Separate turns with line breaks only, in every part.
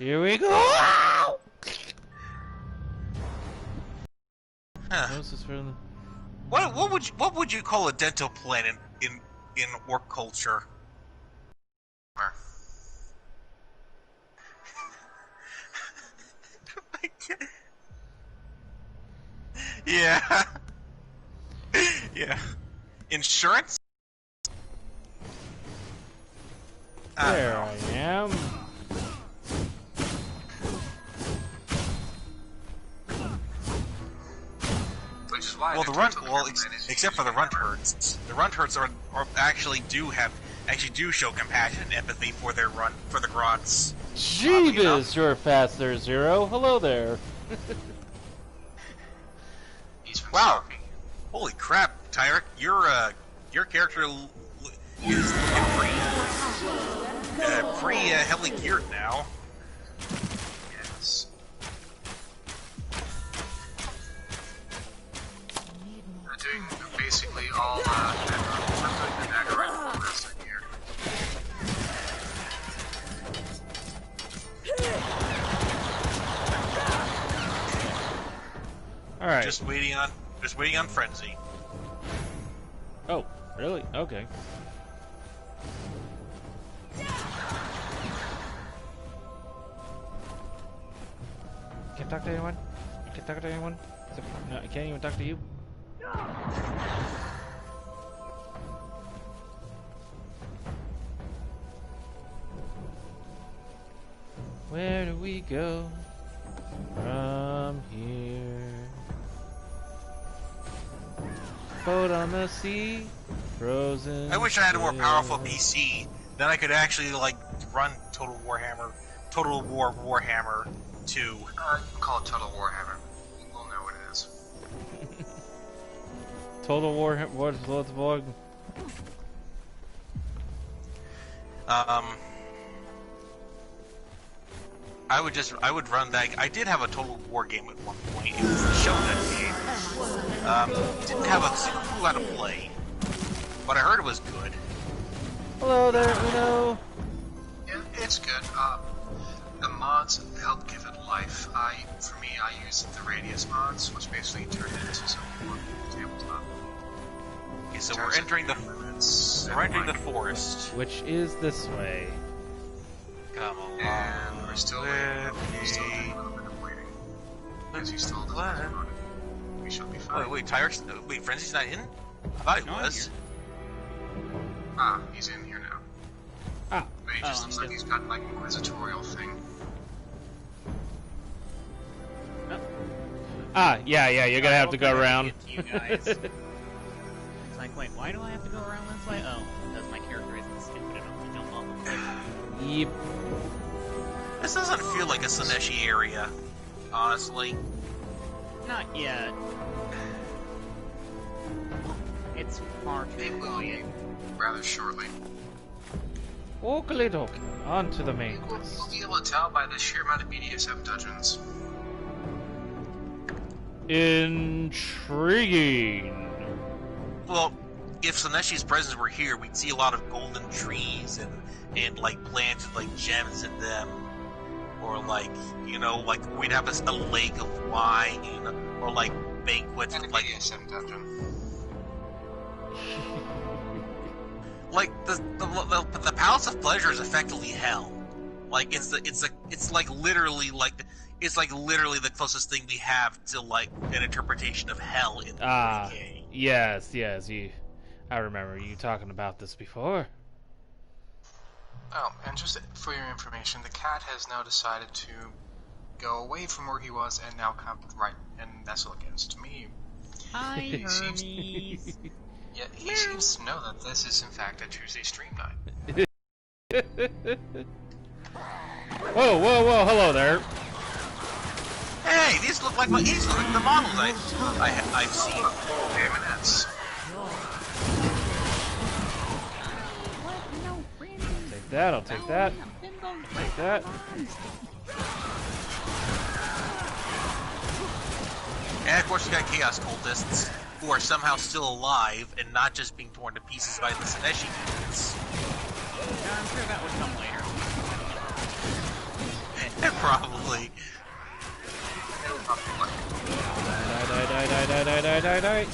Here we go!
Huh. What would you call a dental plan in orc culture? Yeah. Yeah. Insurance?
There I am.
Well, except for the runt herds. The runt herds actually do show compassion and empathy for the grots.
Jeebus, you're fast there, Zero. Hello there.
Wow. Holy crap, Tyrek, your character is pretty heavily geared now. Yes.
We're doing basically all we're doing the dagger rifle rest in here.
Alright.
Just waiting on Frenzy.
Oh, really? Okay. Can't talk to anyone? Can't talk to anyone? No, I can't even talk to you. Where do we go from here? Boat on the sea, frozen.
I wish I had a more powerful PC. Then I could actually like run Total War Warhammer 2.
You can call it Total Warhammer. We'll know what it is.
Total War. What's the vlog?
I would run that. I did have a Total War game at one point. It was the Shonen game. Didn't have a super clue how to play, but I heard it was good.
Hello there, Uno.
Yeah, it's good. The mods help give it life. For me, I used the Radius mods, which basically turned it into something more tabletop.
Okay, so we're entering the forest,
which is this way.
Come on.
And we're still waiting. We're still doing a little bit of waiting. Because he still doesn't have it. We should be fine.
Wait, Frenzy's not in? I thought he was.
Ah, he's in here now.
Ah.
But he just looks like he's got like an inquisitorial thing.
Oh. Ah, yeah, you're gonna have to go around.
You guys. It's like, wait, why do I have to go around this way? Oh, because my character isn't stupid enough to jump off the cliff.
Yep.
This doesn't feel like a Sineshi area, honestly.
Not yet. It's far too quiet.
Rather shortly.
Oakley dokie, on to the main
We'll
quest.
be able to tell by the sheer amount of BDSM dungeons.
Intriguing.
Well, if Sineshi's presence were here, we'd see a lot of golden trees and like plants with like gems in them, or like like we'd have a lake of wine, or like banquets
And
with
a
like
BDSM dungeon.
like the Palace of Pleasure is effectively hell. Like it's like literally the closest thing we have to like an interpretation of hell in the 40K.
Yes, I remember you talking about this before.
Oh, and just for your information, the cat has now decided to go away from where he was and now come right and nestle against me.
Hi, Hermes.
Yeah, he seems to know that this is in fact a Tuesday stream night.
Whoa, hello there.
Hey, these look like the models I've seen.
Eminence.
Take that, I'll take that. Take that.
And of course you got Chaos Cultists, who are somehow still alive and not just being torn to pieces by the Sineshi units.
Yeah, I'm sure that would come later.
And Probably.
It'll probably like
Die.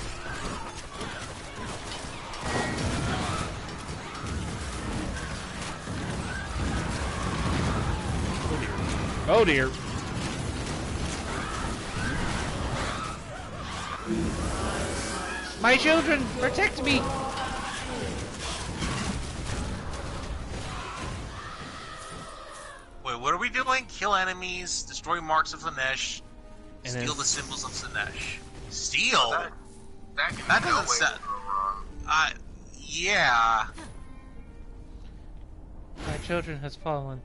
Oh dear. My children, protect me!
Wait, what are we doing? Kill enemies, destroy marks of Slanesh,
And
steal
then-
the symbols of Slanesh. Steal?
that can
That
be no
doesn't
way
sound-
to go wrong.
Yeah.
My children has fallen.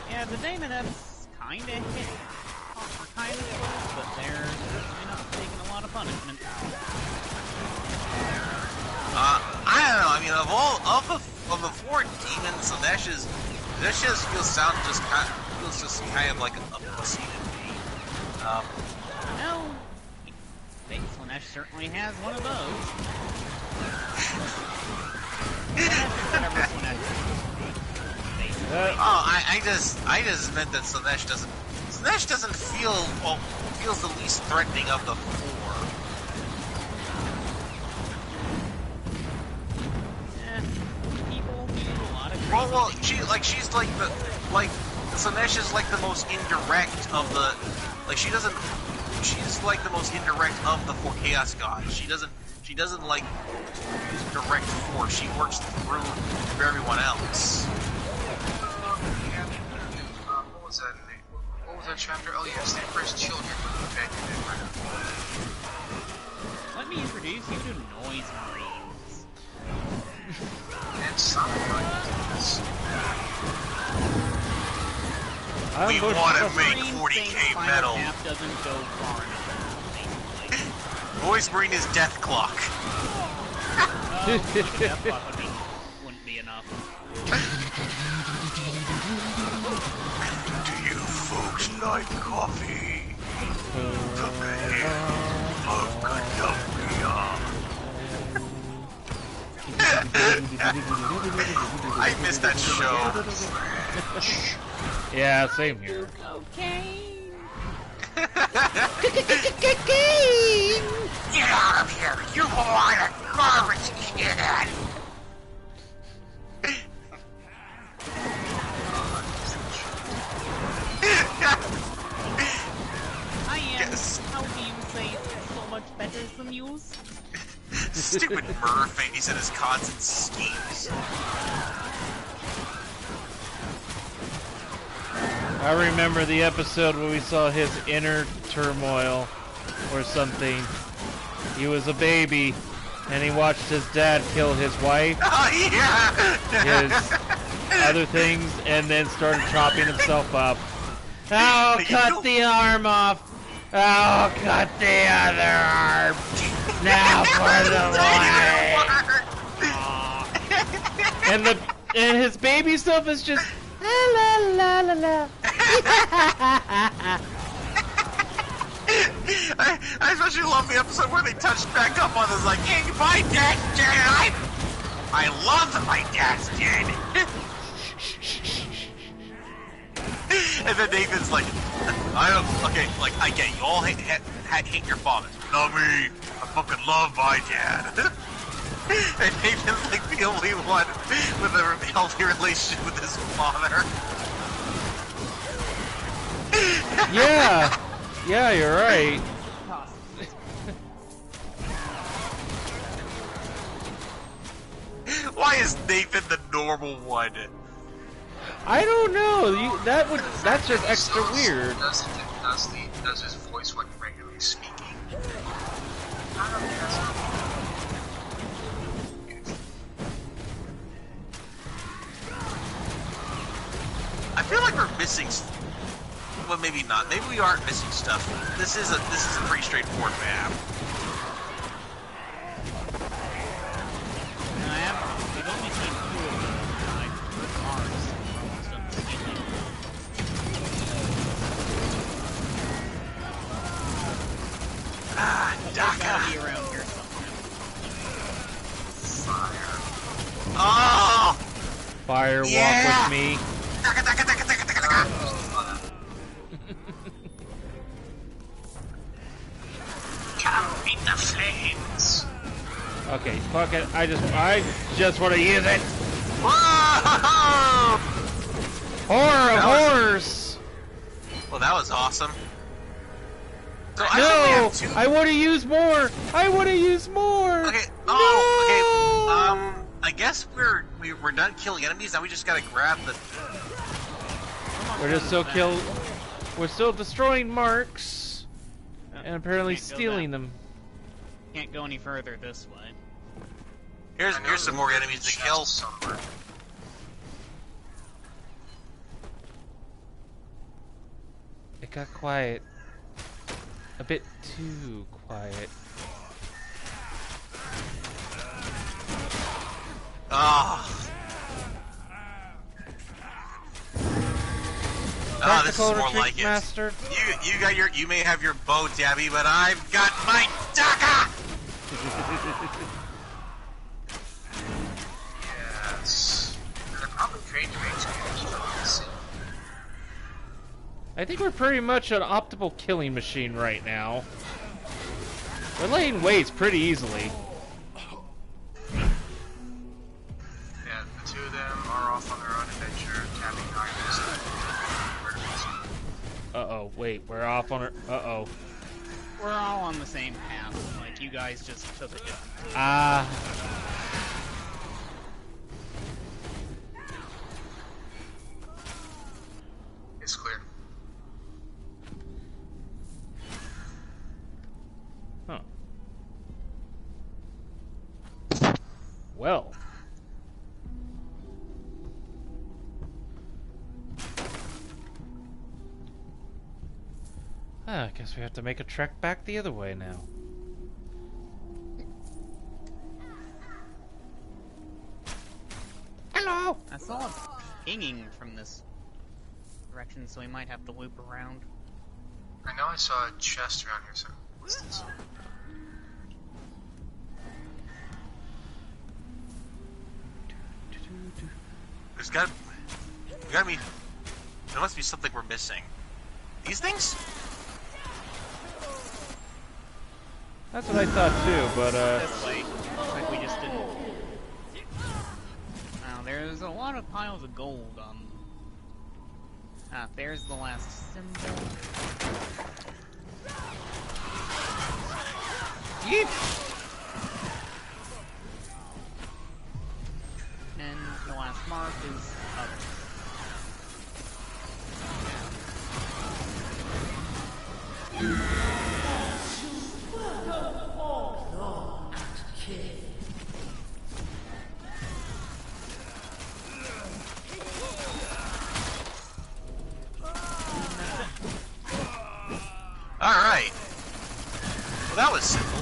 Yeah, the Daemonettes kinda hit, are kinda close, but they're certainly not taking a lot of punishment.
I don't know. I mean, of the four demons, Slanesh just feels kind of like a pussy to me.
No, Slanesh certainly has one of those. Whatever Slanesh is.
I just meant that Slanesh doesn't feels the least threatening of the four.
People do a lot of crazy
Well,
things.
she's like Slanesh is like the most indirect of the, she's like the most indirect of the four Chaos Gods. She doesn't like use direct force. She works through everyone else.
What was that name? What was that chapter? Oh yes, the Emperor's children. Okay,
Let me introduce you to Noise Marines.
and Sonic this.
We want to make
Marine
40k
thinks
metal.
Final Tap doesn't go far enough, basically.
Voice Marine is Death Clock.
Death Clock wouldn't be enough.
Do you folks like coffee? Prepare I missed that show.
Yeah, same here.
Okay.
Get out of here! You are a garbage kid!
I am.
Yes.
How do you say it's so much better than yours?
Stupid murder face and his constant schemes.
I remember the episode where we saw his inner turmoil or something. He was a baby and he watched his dad kill his wife,
Oh yeah!
his other things, and then started chopping himself up. Oh, cut the arm off! Oh, cut the other arm! Now for the wife! And his baby stuff is just la la la la.
I especially love the episode where they touched back up on this, like, hey, my dad's dead! I love that my dad's dead! And then Nathan's like, I get you all hate your father. Not me. I fucking love my dad. And Nathan's like the only one with a healthy relationship with his father.
Yeah, yeah, you're right.
Why is Nathan the normal one?
I don't know. That's just extra weird.
Does his voice when regularly speaking? I don't think that's not.
I feel like we're missing. Well, maybe not. Maybe we aren't missing stuff. This is a pretty straightforward map.
We've only seen two of the cars.
Ah,
They've gotta
Daka.
be around here somewhere.
Oh!
Fire,
Yeah!
walk with me.
Come meet the flames.
Okay, fuck it. I just want to use it.
Whoa!
Horror of horrors.
Well, that was awesome. So I
No,
only have two.
I want to use more. I want to use more.
Okay. Oh,
No!
okay. I guess we're done killing enemies. Now we just gotta grab the.
We're still destroying marks, and apparently stealing them.
Can't go any further this way.
Here's some more enemies to kill.
Somewhere.
It got quiet. A bit too quiet.
Oh. Oh, this is more like it.
Master.
You may have your bow, Tabby, but I've got my Daka!
Yes. They're probably trained to make scams.
I think we're pretty much an optimal killing machine right now. We're laying waste pretty easily.
Yeah, the two of them are off on their own adventure. Tabby and I
Uh-oh, wait, we're off on our... Uh-oh.
We're all on the same path. Like, you guys just took a different route.
Ah.
It's clear.
Huh. Well. I guess we have to make a trek back the other way now. Hello!
I saw it pinging from this direction, so we might have to loop around.
I know I saw a chest around here, so what's this?
There's gotta be. There must be something we're missing. These things?
That's what I thought too, but
This way. Looks like we just didn't. Now, there's a lot of piles of gold on. Ah, there's the last symbol.
Yeet!
And the last mark is up.
Alright. Well, that was simple.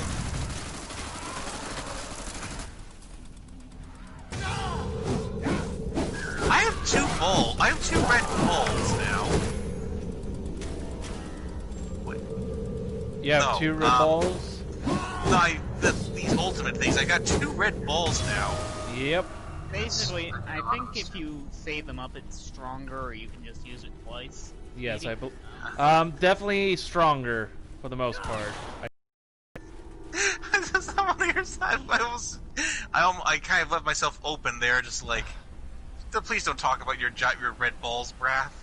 I have two red balls now. Wait.
You have
No,
two red balls?
No, these ultimate things. I got two red balls now.
Yep.
Basically, I think if you save them up, it's stronger, or you can just use it twice.
Yes,
maybe.
definitely stronger for the most part.
That's not on your side. I kind of left myself open there, just like, please don't talk about your red balls, Brath.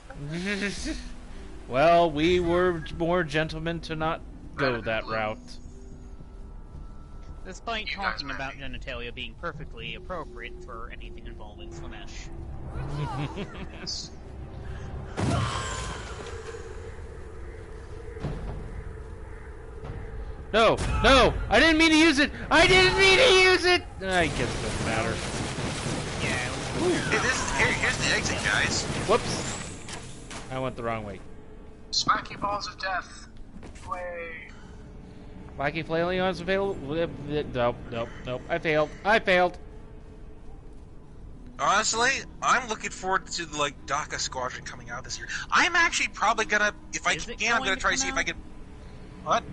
Well, we were more gentlemen to not go that route.
Despite talking about genitalia being perfectly appropriate for anything involving Slanesh.
Yes.
No, no! I didn't mean to use it! I didn't mean to use it! I guess it doesn't matter.
Yeah.
Hey, here's the exit, guys.
Whoops! I went the wrong way.
Spiky balls of death. Way.
Viking Flailion's available? Nope, nope, nope. I failed.
Honestly, I'm looking forward to the DACA Squadron coming out this year. I'm actually probably gonna, if I can, I'm gonna try to see if I can. What?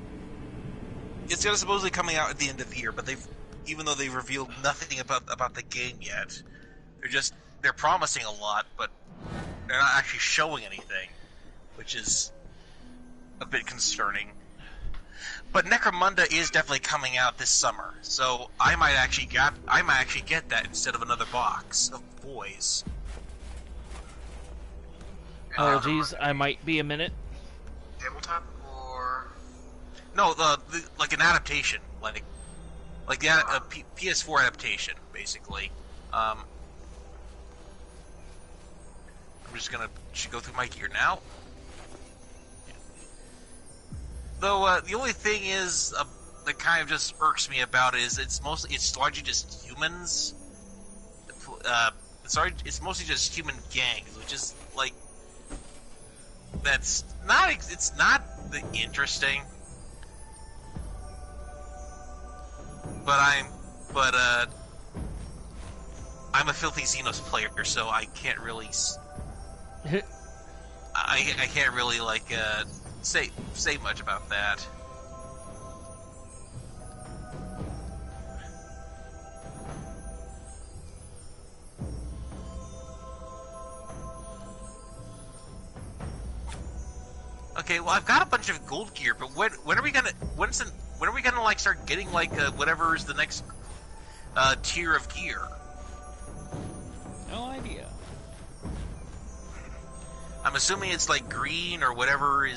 It's gonna supposedly coming out at the end of the year, but even though they revealed nothing about the game yet. They're promising a lot, but they're not actually showing anything, which is a bit concerning. But Necromunda is definitely coming out this summer, so I might actually get that instead of another box of boys.
Oh, geez, I might be a minute.
Tabletop or
No, like an adaptation, like the PS4 adaptation, basically. I'm just gonna go through my gear now. Though the only thing is that kind of just irks me about it is it's largely just humans. It's mostly just human gangs, which is like it's not interesting. But I'm a filthy Xenos player, so I can't really I can't really like say much about that. Okay, well I've got a bunch of gold gear, but when are we gonna like start getting like whatever is the next tier of gear?
No idea.
I'm assuming it's like green or whatever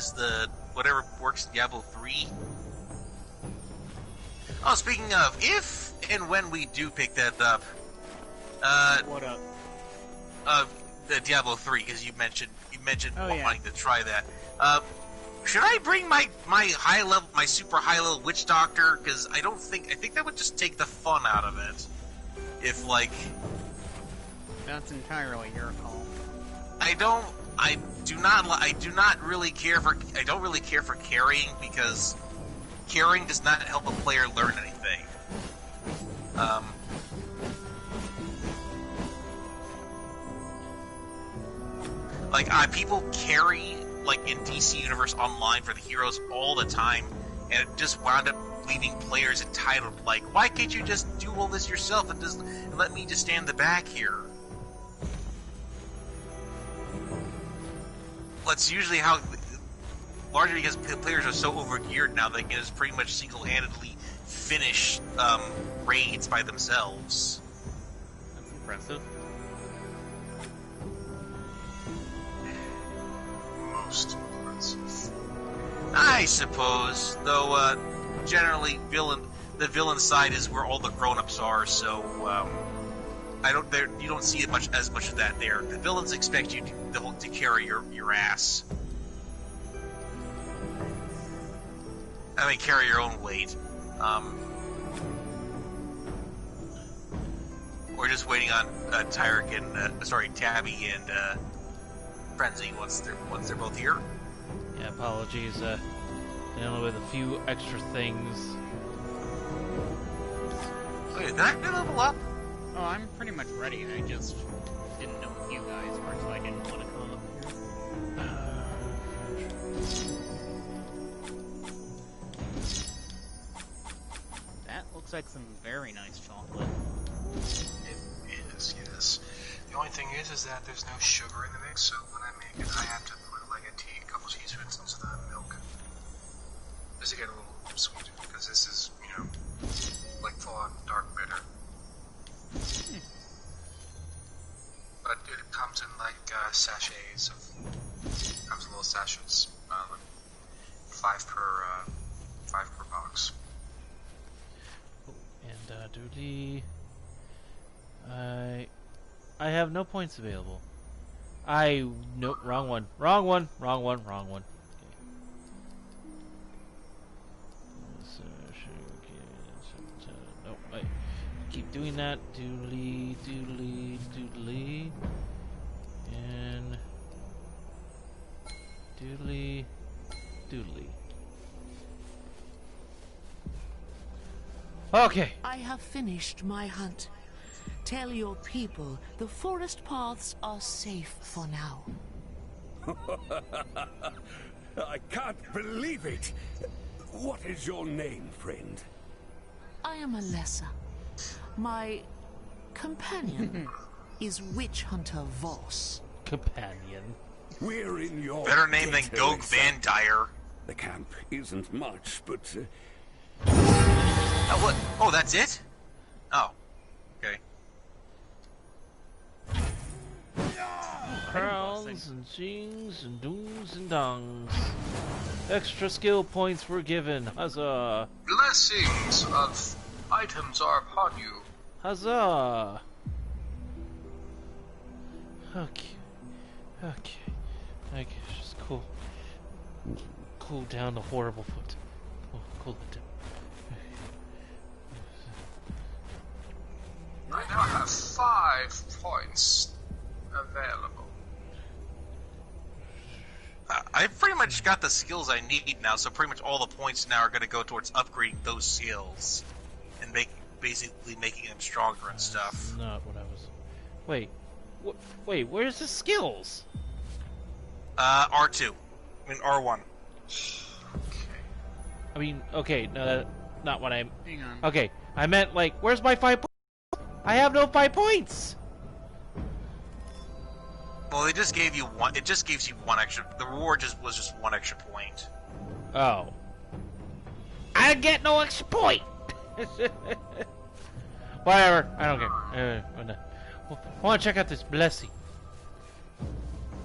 works in Diablo 3. Oh, speaking of, if and when we do pick that up,
What up?
The Diablo 3, because you mentioned
yeah.
wanting to try that. Should I bring my super high level witch doctor? Because I think that would just take the fun out of it. If like,
That's entirely your call.
I don't really care for carrying, because carrying does not help a player learn anything. People carry like in DC Universe Online for the heroes all the time, and it just wound up leaving players entitled. Like, why can't you just do all this yourself and let me just stand in the back here? That's usually how, largely because players are so overgeared now, they can just pretty much single-handedly finish raids by themselves.
That's impressive.
most impressive.
I suppose, though generally the villain side is where all the grown-ups are, so you don't see as much of that there. The villains expect you to carry your ass. I mean, carry your own weight. We're just waiting on Tyrek and Tabby and Frenzy once they're both here.
Yeah, apologies. Dealing with a few extra things.
Wait, did I level up?
Oh, I'm pretty much ready. I just didn't know if you guys were, so I didn't want to come up here. That looks like some very nice chocolate.
It is, yes. The only thing is that there's no sugar in the mix, so when I make it, I have to put like a couple teaspoons into the milk. Just to get a little sweet, because this is, like full-on dark bitter. But it comes in like sachets comes in little sachets, like 5 per box.
And Doody, I have no points available. Nope, wrong one. Okay. Nope, I keep doing that. Doodly, and doodly. Okay.
I have finished my hunt. Tell your people the forest paths are safe for now.
I can't believe it! What is your name, friend?
I am Alessa, My companion is Witch Hunter Voss.
Companion.
We're in your
Better name than
ghetto,
Gog Van Dyer.
The camp isn't much, but
Oh, what? Oh, that's it? Oh. Okay.
Crowns and jings and doons and dongs. Extra skill points were given. Huzzah!
Blessings of items are upon you.
Huzzah! Okay. Okay. Okay, just cool down the horrible foot. Cool it down.
I now have 5 points available.
I've pretty much got the skills I need now, so pretty much all the points now are going to go towards upgrading those skills and basically making them stronger and stuff.
Not what I was. Wait. Wait, where's the skills?
R2. I mean, R1.
I mean, okay, no, not what I'm.
Hang on.
Okay, I meant like, where's my 5 points? I have no 5 points.
Well, they just gave you one. It just gives you one extra. The reward was just 1 extra point.
Oh. I get no extra point. Whatever, I don't care. I want to check out this blessing.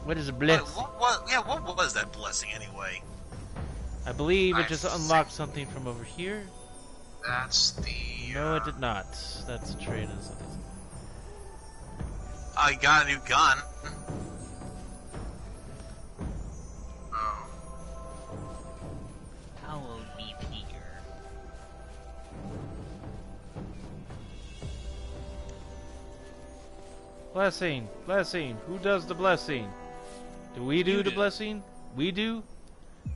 What is a blessing?
What was that blessing anyway?
I believe it
I
just
think-
unlocked something from over here.
That's the...
No, it did not. That's a trade and something.
I got a new gun.
Oh.
Hallowed be Peter.
Blessing, blessing. Who does the blessing? Do we do
You
the
do.
blessing? We do?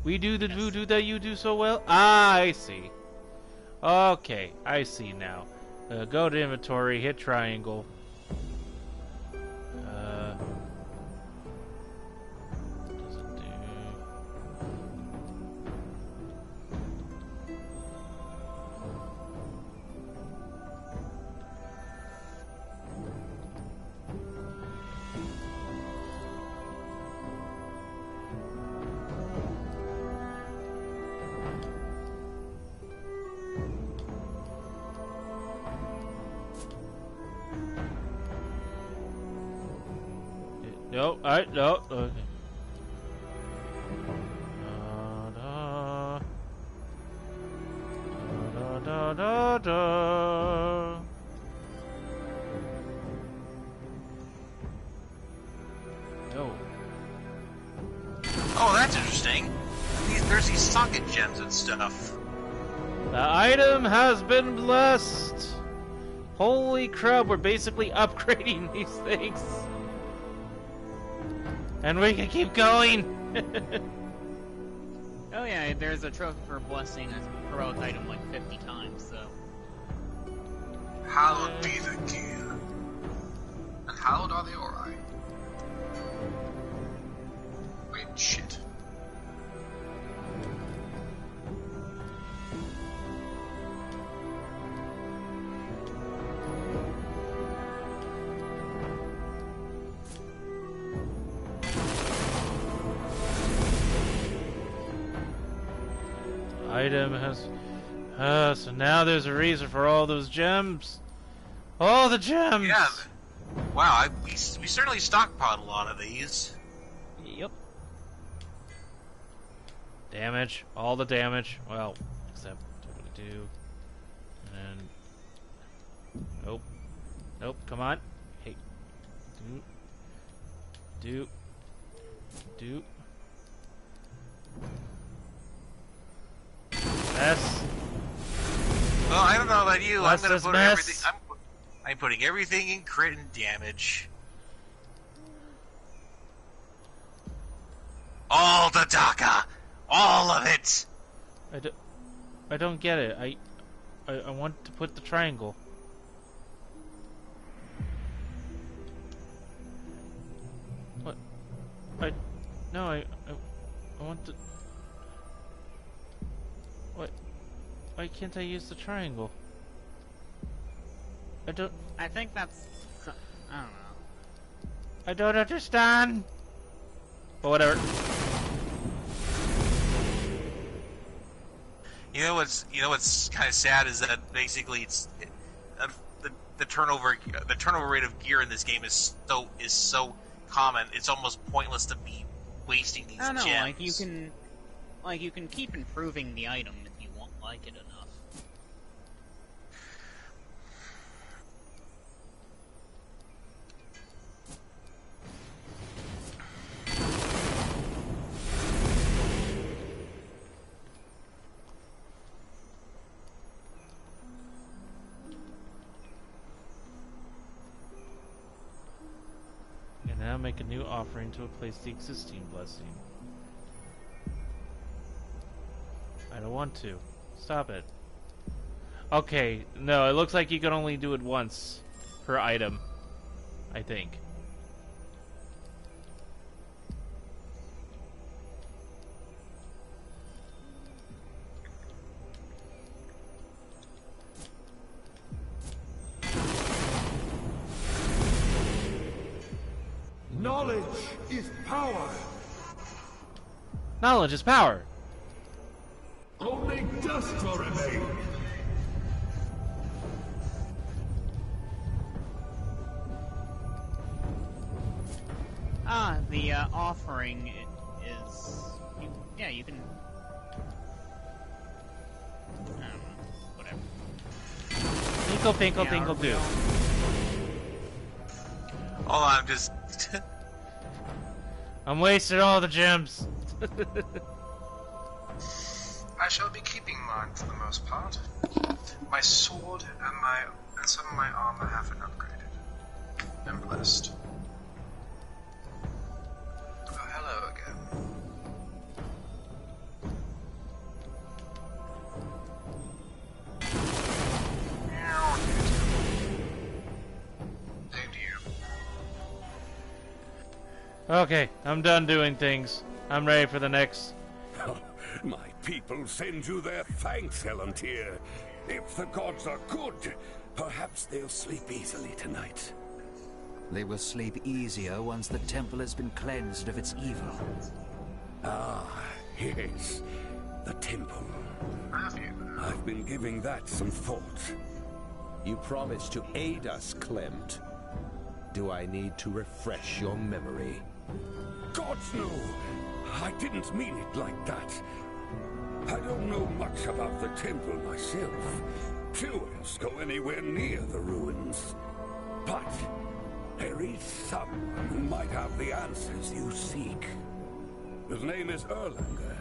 We do the voodoo that you do so well? Ah, I see. Okay, I see now. Go to inventory, hit triangle. What does it do? No, alright, no. Okay. Da, da, da, da. No.
Oh, that's interesting. There's these socket gems and stuff.
The item has been blessed. Holy crap, we're basically upgrading these things. And we can keep going.
Oh yeah, there's a trophy for blessing a heroic item like 50 times, so...
Hallowed be the gear. And hallowed are the ori. Wait, shit.
Item has... so now there's a reason for all those gems. All the gems!
Yeah. Wow, we certainly stockpiled a lot of these.
Yep. Damage. All the damage. Well, except what I do. And then... Nope. Nope, come on. Hey. Do. Mess.
Well, I don't know about you.
Less
I'm gonna
is
put
mess.
everything. I'm putting everything in crit and damage. All the Daka, all of it.
I don't get it. I want to put the triangle. What? No, I want to... What? Why can't I use the triangle?
I think that's... I don't know.
I don't understand. But whatever.
You know what's kind of sad is that basically the turnover rate of gear in this game is so common. It's almost pointless to be wasting these
I don't know,
gems.
you can keep improving the item if you won't like it enough.
Now make a new offering to replace the existing blessing. I don't want to. Stop it. Okay, no, it looks like you can only do it once per item, I think.
Knowledge is power.
Knowledge is power.
Only dust will remain.
The offering is... you can... I don't know, whatever.
Tinkle, tinkle,
Yeah,
tinkle, do.
Hold on, I'm just...
I'm wasting all the gems.
I shall be keeping mine for the most part. My sword and some of my armor have been upgraded. I'm blessed. Oh, hello again. Same to you.
Okay, I'm done doing things. I'm ready for the next.
My people send you their thanks, Elantir. If the gods are good, perhaps they'll sleep easily tonight.
They will sleep easier once the temple has been cleansed of its evil.
Ah, yes. The temple.
Have you?
I've been giving that some thought.
You promised to aid us, Clemt. Do I need to refresh your memory?
Gods no! I didn't mean it like that. I don't know much about the temple myself. Few else go anywhere near the ruins. But there is someone who might have the answers you seek. His name is Erlanger.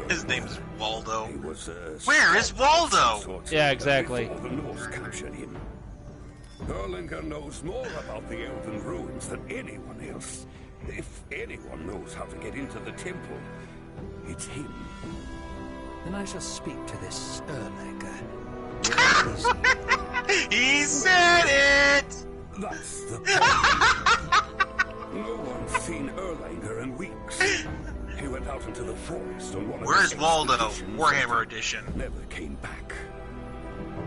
His name's Waldo.
He was,
Where is Waldo?
Yeah, exactly.
Before the Norse captured him. Erlanger knows more about the Elven ruins than anyone else. If anyone knows how to get into the temple, it's him.
Then I shall speak to this Erlanger.
He said it!
That's the point. No one's seen Erlanger in weeks. He went out into the forest on one of
Where's
his
Waldo?
expeditions
Warhammer
and
edition.
Never came back.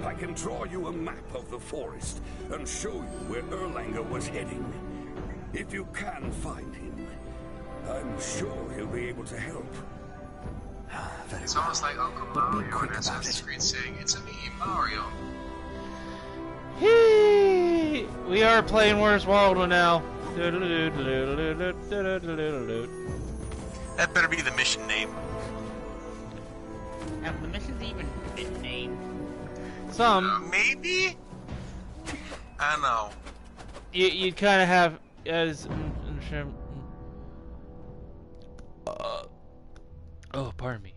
I can draw you a map of the forest and show you where Erlanger was heading. If you can find him, I'm sure he'll be able to help.
Very
It's
well.
almost like Uncle
But be
Mario
quick
in
about
Assassin's
it.
Creed saying, "It's a me, Mario."
Hee! We are playing Where's Waldo now.
That better be the mission name.
Have the missions even been named?
Some
Maybe? I don't know.
you kind of have as oh, pardon me.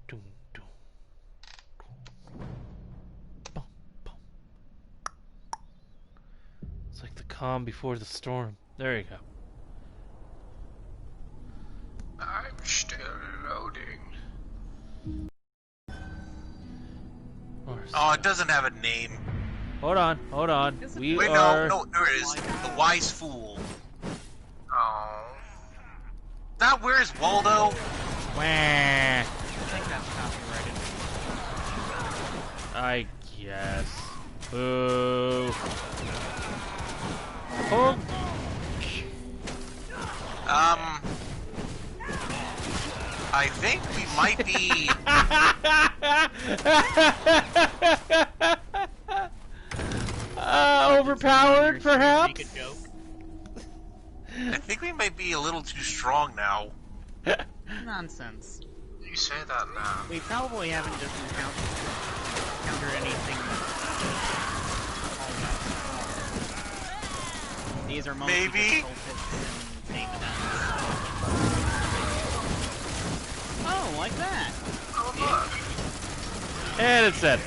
Dum, dum. Bum, bum. It's like the calm before the storm. There you go.
I'm still loading.
Or
Oh, it doesn't have a name.
Hold on, hold on. We
Wait,
are...
no, there it is. The Wise Fool.
Oh.
Now, where's Waldo?
Wah.
I think that's copyrighted.
I guess. Boo. Oh.
I think we might be...
Overpowered, perhaps?
I think we might be a little too strong now.
Nonsense.
You say that now.
We probably haven't just encountered anything. These are mostly
Maybe.
just cultists and demons. Oh, like that.
Oh, look.
And it's set.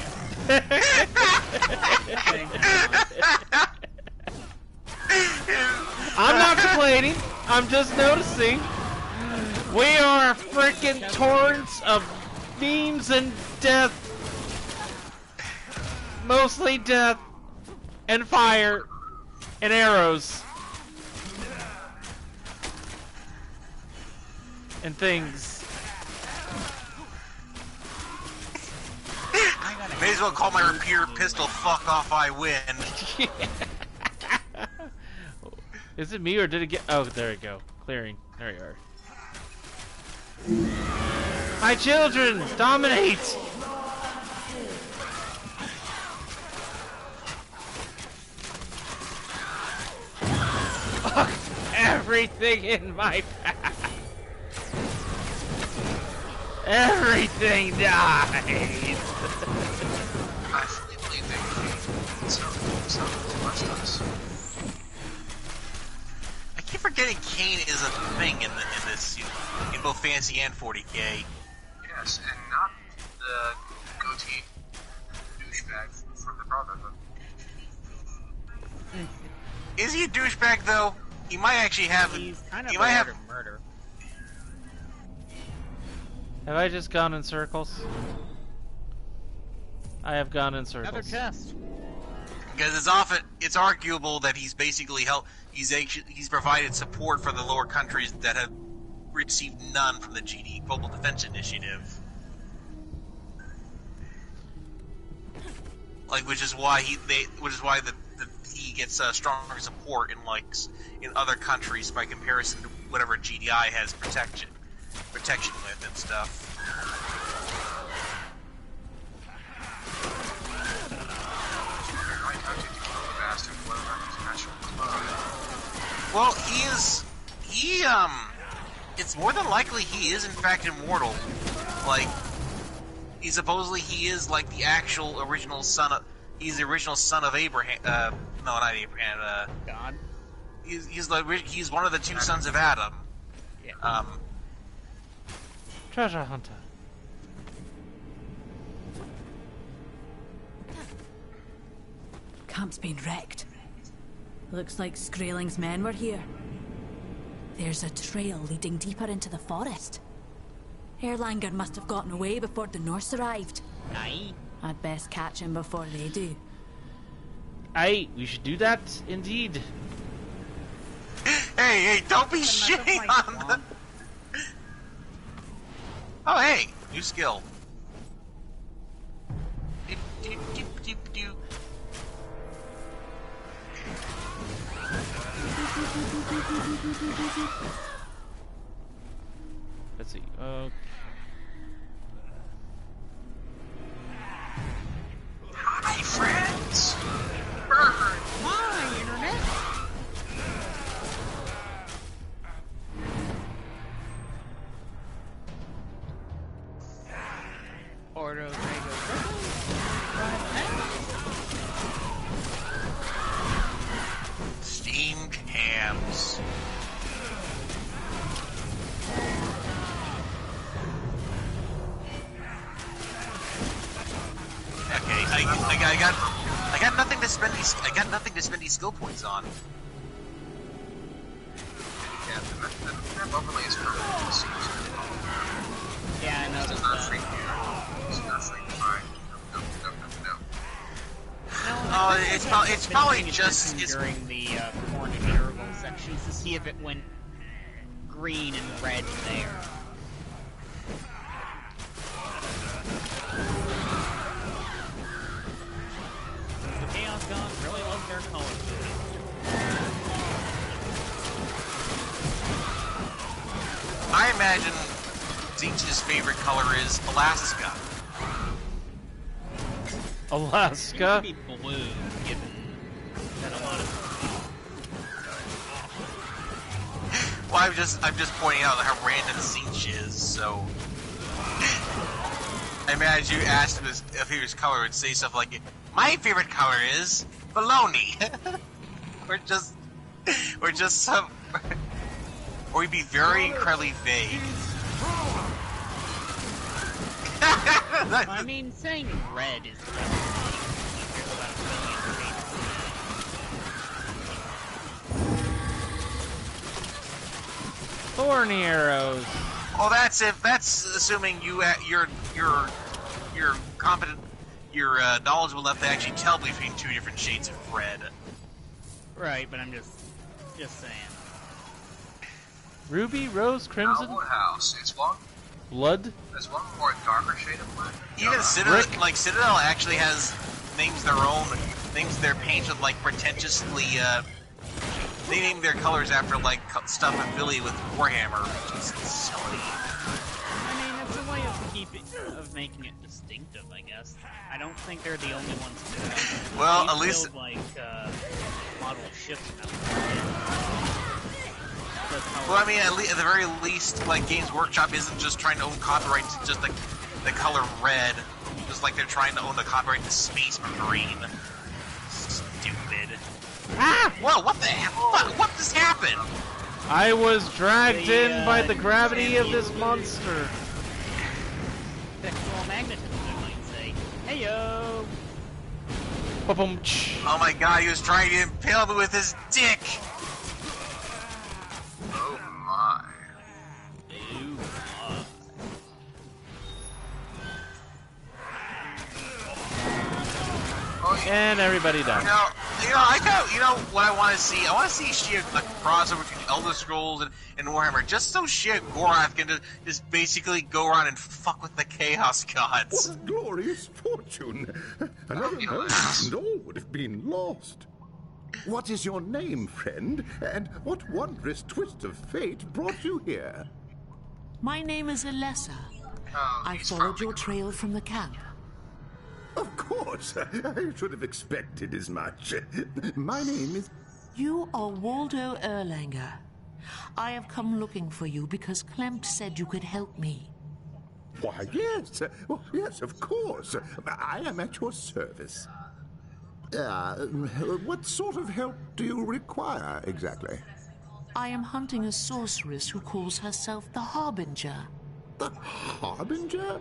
I'm not complaining. I'm just noticing. We are a freaking torrents of memes and death. Mostly death and fire and arrows and things.
May as well call my repeater pistol "Fuck Off, I Win."
Is it me or did it get? Oh, there we go. Clearing. There you are. My children, dominate! Fuck everything in my path. Everything dies.
I fully believe they can watch us.
I keep forgetting Kane is a thing in this, in both Fantasy and 40k.
Yes, and not the goatee douchebag from the Brotherhood.
Is he a douchebag though? He might actually have.
He's kind of
he
a
might
lord
have.
of murder.
Have I just gone in circles? I have gone in circles.
Another chest.
Because it's arguable that he's basically he's provided support for the lower countries that have received none from the GD Global Defense Initiative. Like, which is why he gets stronger support in other countries by comparison to whatever GDI has protection with and stuff. Well, it's more than likely he is in fact immortal. Like, he is like the actual original son of, he's the original son of Abraham, no, not Abraham,
God.
He's one of the two sons of Adam.
Yeah.
Treasure hunter.
Camp's been wrecked. Looks like Skraeling's men were here. There's a trail leading deeper into the forest. Erlanger must have gotten away before the Norse arrived.
Aye.
I'd best catch him before they do.
Aye, we should do that indeed.
Hey, don't be shitting on them. Oh, hey, new skill.
Let's see. Okay.
Hi, friends.
Hi, internet. Ordo Drago.
Steamed hams. Okay, I got nothing to spend these. I got nothing to spend these skill points on.
Yeah, the map overlay is perfect. It seems.
Yeah, I know.
It's not free. It's not free to find. No.
No, it's probably
Paying
just
attention during the corn and miracle sections to see if it went green and red there. The Chaos Gods really love their colors.
I imagine Zinch's favorite color is Alaska.
Alaska?
It should be blue, given that a lot of...
Well, I'm just pointing out how random Zinch is, so... I imagine you asked him his favorite color and say stuff like, my favorite color is baloney. or just some... or he'd be very incredibly vague.
I mean, saying red is
Thorny arrows.
Well, that's assuming you're competent, you're knowledgeable enough to actually tell between two different shades of red.
right, but I'm just saying.
Ruby, rose, crimson,
House. It's one.
blood.
There's one more darker shade of black.
Even Citadel actually has names their paints with like pretentiously. They name their colors after like stuff affiliated with Warhammer, which is silly.
I mean, it's a way of making it distinctive, I guess. I don't think they're the only ones to do that.
Well,
They've
at least
built, like model ships now.
Well, I mean, at the very least, like Games Workshop isn't just trying to own copyright to just the color red, just like they're trying to own the copyright to Space Marine. Stupid. Ah! Whoa! What the hell? What just happened?
I was dragged in by the gravity of this monster.
Sexual magnetism, I might say. Heyo!
Oh my god, he was trying to impale me with his dick!
Oh my.
And everybody died.
You know what I want to see? I want to see sheer like crossover between Elder Scrolls and Warhammer, just so sheer Gorath can just basically go around and fuck with the Chaos Gods.
What a glorious fortune! Another moment and all would have been lost. What is your name, friend? And what wondrous twist of fate brought you here?
My name is Alessa. I followed your trail from the camp.
Of course, I should have expected as much. My name is...
You are Waldo Erlanger. I have come looking for you because Klempt said you could help me.
Why, yes. Well, yes, of course. I am at your service. What sort of help do you require, exactly?
I am hunting a sorceress who calls herself the Harbinger.
The Harbinger?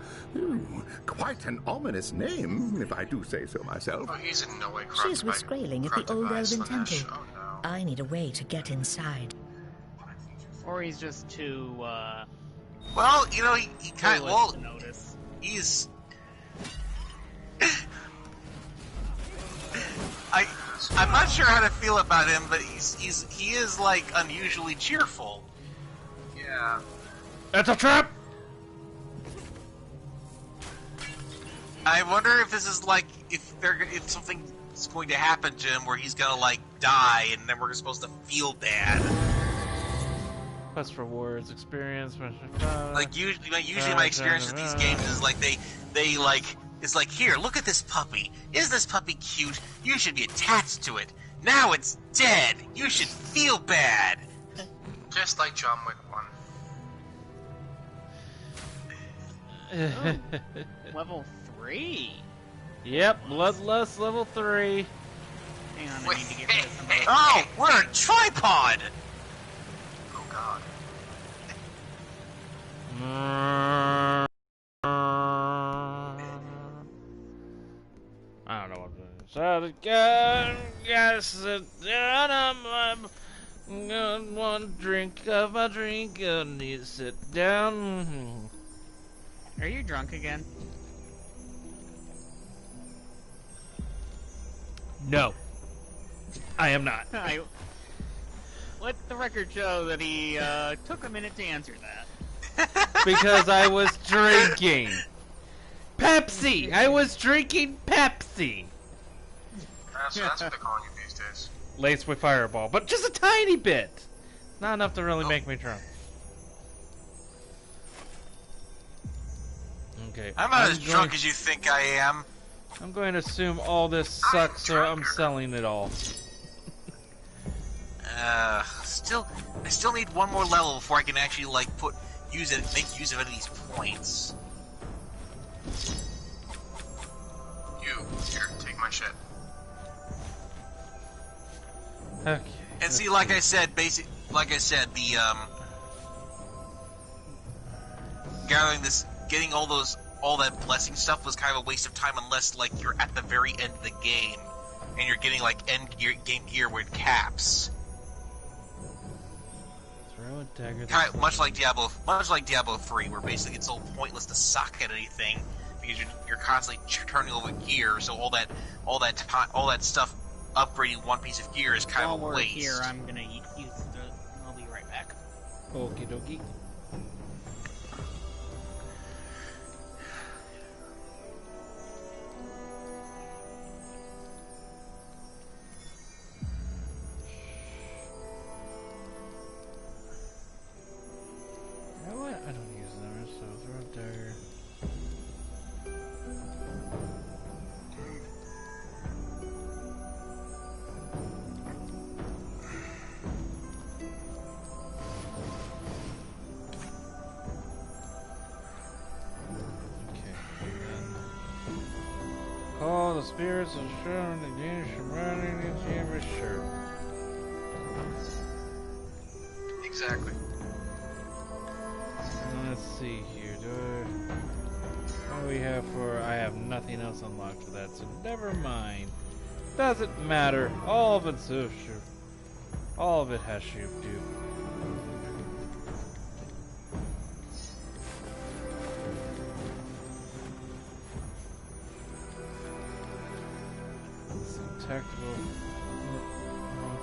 Quite an ominous name, if I do say so myself.
Oh, he's in no way
She's with Skraeling at the old elven temple.
Oh, no.
I need a way to get inside.
Or he's just too,
Well, you know, he kind of... Well,
to notice.
he's... I'm not sure how to feel about him, but he is like unusually cheerful.
Yeah.
That's a trap!
I wonder if this is like if something's going to happen to him where he's gonna like die, and then we're supposed to feel bad.
Quest rewards, experience.
Like usually my experience with these games is like they like it's like, here, look at this puppy. Is this puppy cute? You should be attached to it. Now it's dead. You should feel bad.
Just like John Wick 1.
Level 3?
Yep, Bloodlust level 3.
Hang on, I need to get rid of some of those.
Oh, we're a tripod!
Oh god.
I don't know what to say. So the guy gotta sit down. I'm got one drink of my drink. I need to sit down.
Are you drunk again?
No. I am not.
Let the record show that he took a minute to answer that.
Because I was drinking Pepsi. I was drinking Pepsi.
That's what they're calling it these days.
Laced with Fireball, but just a tiny bit. Not enough to really make me drunk. Okay.
I'm not as drunk as you think I am.
I'm going to assume all this sucks, so I'm selling it all.
I still need one more level before I can actually like make use of any of these points.
Here, take my shit.
Okay.
And see, like I said, the getting all that blessing stuff was kind of a waste of time unless like you're at the very end of the game and you're getting like game gear with caps.
Throw a dagger.
Kind of, much like Diablo 3, where basically it's so pointless to suck at anything because you're constantly turning over gear. So all that stuff upgrading one piece of gear is kind of a waste.
Here, I'm gonna use the. I'll be right back.
Okie dokie. You know what? I don't use them, so throw a dagger. Call the spirits of Sharon and Danish from running into your shirt.
Exactly.
Let's see here. What do we have for? I have nothing else unlocked for that, so never mind. Doesn't matter. All of it's so sure. All of it has shoot do. Tactical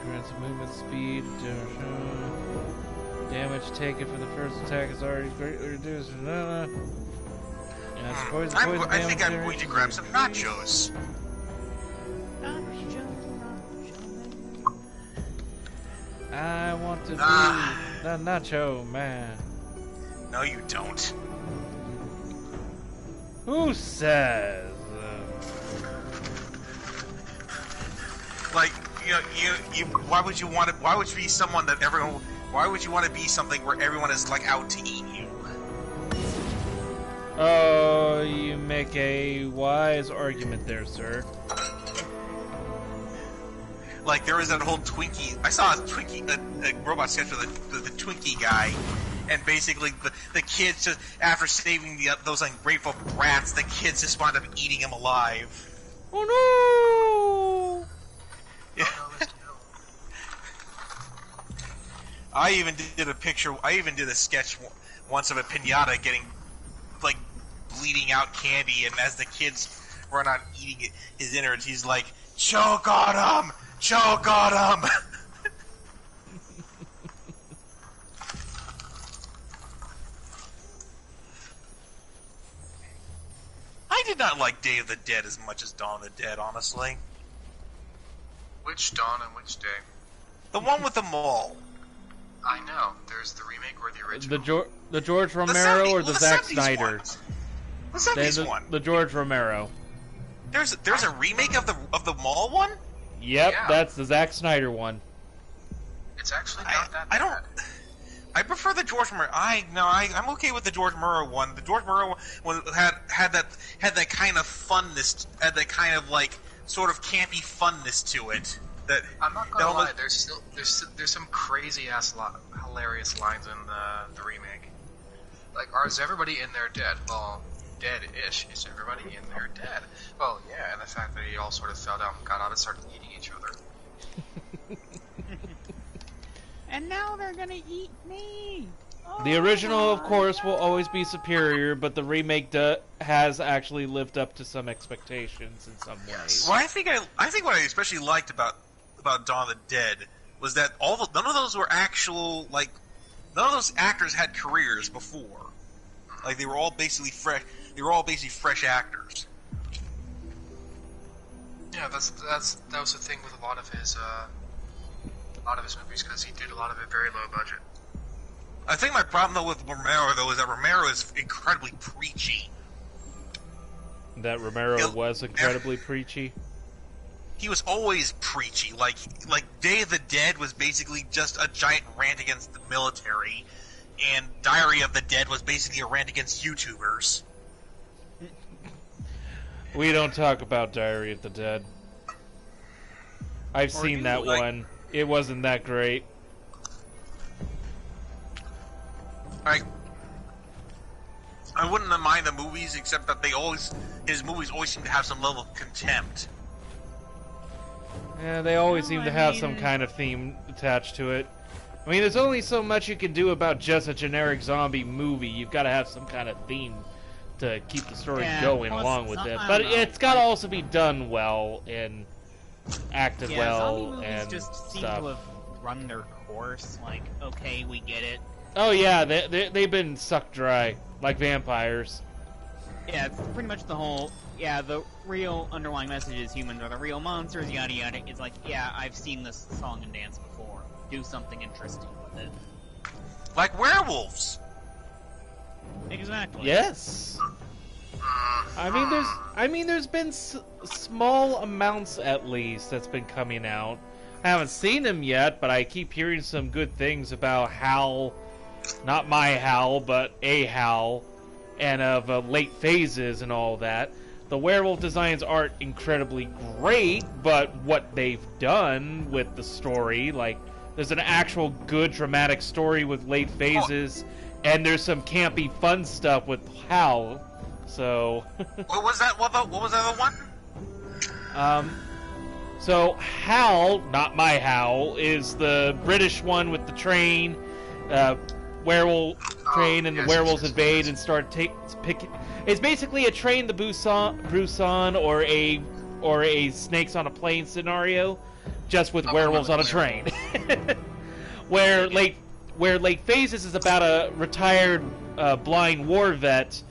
grants movement speed. Damage taken from the first attack is already greatly reduced. I
think I'm going to grab some nachos.
I want to be the nacho man.
No, you don't.
Who says?
Like, why would you want to? Why would you be someone that everyone? Why would you want to be something where everyone is like out to eat you?
Oh, you make a wise argument there, sir.
Like there was that whole Twinkie. I saw a robot sketch of the Twinkie guy, and basically the kids just after saving those ungrateful brats, the kids just wound up eating him alive.
Oh no!
Yeah. I even did a sketch once of a pinata getting like bleeding out candy, and as the kids run on eating his innards, he's like, "Choke on him! Choke on him!" I did not like Day of the Dead as much as Dawn of the Dead, honestly.
Which Dawn and which Day?
The one with the mall.
I know. There's the remake or the original.
The George Romero or the Zack Snyder?
The 70s one.
The George Romero.
There's a remake of the mall one?
Yep,
Yeah.
that's the Zack Snyder one.
It's actually not that bad.
I prefer the George Romero. I'm okay with the George Romero one. The George Romero one had that kind of funness, had that kind of like sort of campy funness to it. That
I'm not gonna lie. There's some crazy ass hilarious lines in the remake. Like, is everybody in there dead? Well, dead-ish. Is everybody in there dead? Well, yeah. And the fact that they all sort of fell down, got out, and started eating each other.
And now they're gonna eat me.
The original, of course, will always be superior, but the remake has actually lived up to some expectations in some ways.
Well, I think what I especially liked about Dawn of the Dead was that none of those were actual, like, none of those actors had careers before. Like, they were all basically fresh. They were all basically fresh actors.
Yeah, that was the thing with a lot of his movies, because he did a lot of it very low budget.
I think my problem though with Romero is that Romero is incredibly preachy.
That Romero was incredibly preachy.
He was always preachy. Like Day of the Dead was basically just a giant rant against the military, and Diary of the Dead was basically a rant against YouTubers.
We don't talk about Diary of the Dead. I've seen that one. It wasn't that great.
I wouldn't mind the movies, except that his movies always seem to have some level of contempt.
Yeah, they always seem to have some kind of theme attached to it. I mean, there's only so much you can do about just a generic zombie movie. You've got to have some kind of theme to keep the story going along with it. But it's got to also be done well and acted well
zombie
and
movies just seem
stuff.
to have run their course. Like, okay, we get it.
Oh yeah, they've been sucked dry, like vampires.
Yeah, it's pretty much the whole, the real underlying message is humans are the real monsters, yada yada. It's like, yeah, I've seen this song and dance before. Do something interesting with it.
Like werewolves!
Exactly.
Yes. I mean, there's been small amounts at least that's been coming out. I haven't seen them yet, but I keep hearing some good things about Hal, not my Hal, but a Hal, and of late phases and all that. The werewolf designs aren't incredibly great, but what they've done with the story, like, there's an actual good dramatic story with late phases, and there's some campy fun stuff with Hal, so...
What was that? What was the other one?
So Hal, not my Hal, is the British one with the train, werewolf train, and the werewolves invade and start picking. It's basically a Train to Busan or a Snakes on a Plane scenario, just with werewolves on a train. where late phases is about a retired blind war vet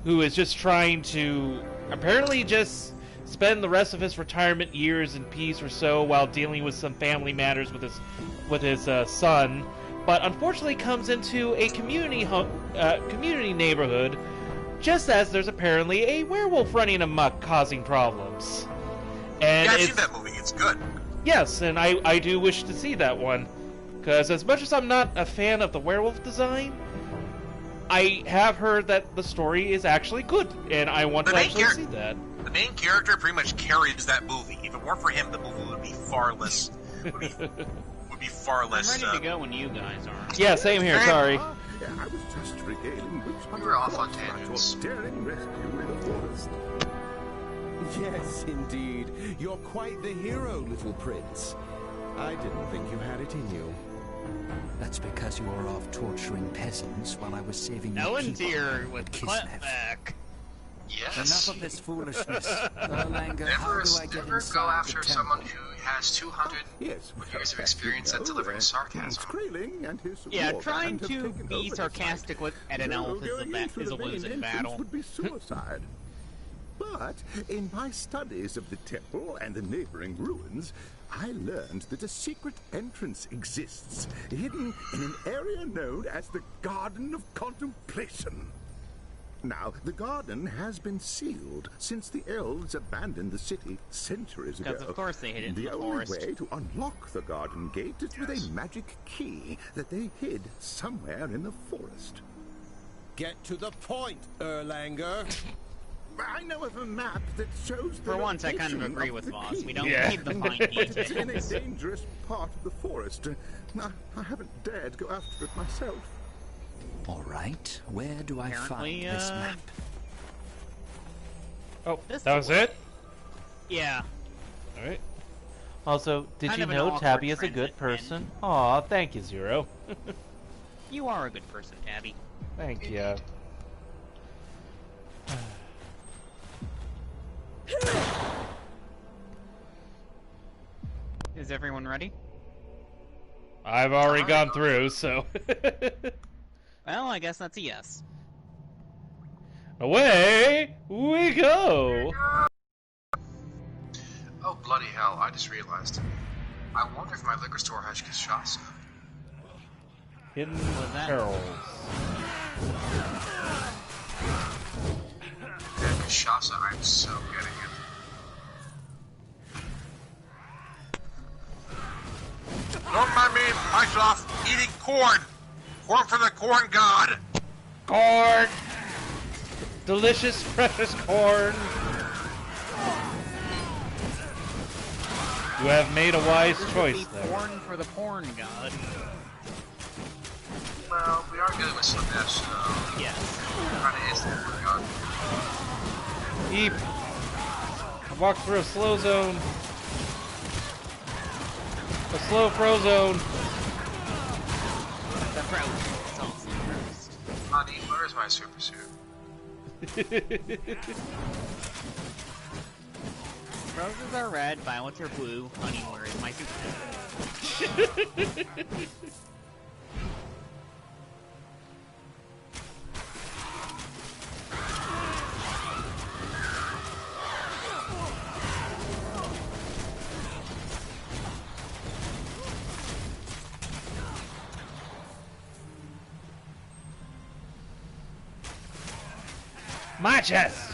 who is just trying to apparently just spend the rest of his retirement years in peace or so while dealing with some family matters with his son, but unfortunately comes into a community neighborhood just as there's apparently a werewolf running amok causing problems. And
I've seen that movie. It's good.
Yes, and I do wish to see that one, because as much as I'm not a fan of the werewolf design, I have heard that the story is actually good, and I want to actually see that.
The main character pretty much carries that movie. If it weren't for him, the movie would be far less. would be far less.
I'm ready to go when you guys are.
Yeah, same here. Sorry.
I was just regaling which
We were off on tangents.
daring rescue in the forest.
Yes, indeed. You're quite the hero, little prince. I didn't think you had it in you.
That's because you were off torturing peasants while I was saving your
Ellen's
people
here with
at
the
Kislev.
clapback.
Yes.
Enough of this foolishness. Erlanger, how
Never,
do I get
never
inside
go
the
after
temple?
someone who has 200
Yes,
years of experience at delivering sarcasm.
Grayling and his
Yeah,
war
trying
band have
to
taken
be
over the
sarcastic at an elf
Going into
is a
the main
losing
entrance
battle.
would be suicide. But in my studies of the temple and the neighboring ruins, I learned that a secret entrance exists, hidden in an area known as the Garden of Contemplation. Now, the garden has been sealed since the elves abandoned the city centuries ago.
Because of course they hid it in the
only
forest.
way to unlock the garden gate is with a magic key that they hid somewhere in the forest.
Get to the point, Erlanger.
I know of a map that shows the
For once, I kind of
location
agree
of
with
the
Voss.
key.
We don't need the fine
It's in a
details.
dangerous part of the forest. I haven't dared go after it myself.
All right, where do I
Apparently,
find this map?
Oh,
This
that was it?
Yeah.
Alright. Also, did
Kind
you
of an
know
awkward
Tabby is a good
transit, man.
person? Aw, thank you, Zero.
You are a good person, Tabby.
Thank you.
Is everyone ready?
I've already gone through, so...
Well, I guess that's a yes.
Away we go!
Oh, bloody hell, I just realized. I wonder if my liquor store has cachaça.
Hidden
that?
perils.
Yeah, cachaça, I'm so getting it.
Don't mind me, myself, eating corn. Corn from the corn god.
Corn! Delicious, precious corn! You have made a wise choice there.
Corn for the porn god.
Well, we are dealing with Slanesh, so...
Yes.
Kinda is the corn god.
Eep! I walked through a slow zone. A slow fro zone.
The frozen. It's also first.
Honey, where's my super suit?
Roses are red, violets are blue, honey, where is my super?
My chest!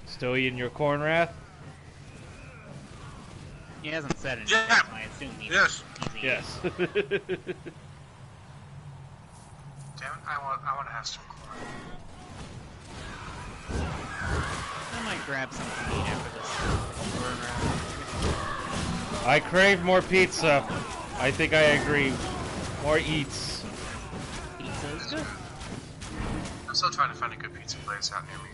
Still eating your corn, Wrath?
He hasn't said anything,
Yeah.
so I assume he's
Yes.
eating.
Yes.
Damn it, I want to have some corn.
I might grab something to eat after this.
I crave more pizza. I think I agree. More eats.
Pizza is good.
I'm still trying to find a good pizza place out near me.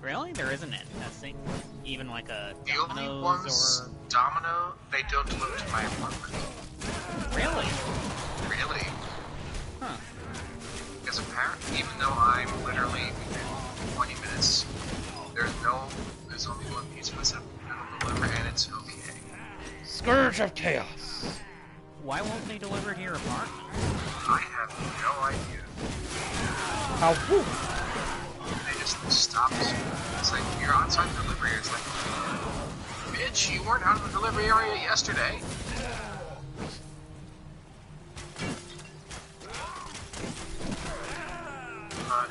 Really? There isn't any testing? Even like a
The only
Domino's
ones,
or...
Domino, they don't deliver to my apartment.
Really?
Really?
Huh.
Because apparently, even though I'm literally within 20 minutes, there's only one pizza place that will deliver, and it's okay.
Scourge of Chaos.
Why won't they deliver to your apartment?
I have no idea.
How woo.
They just stop us. It's like, you're outside the delivery area. It's like, bitch, you weren't out of the delivery area yesterday. But,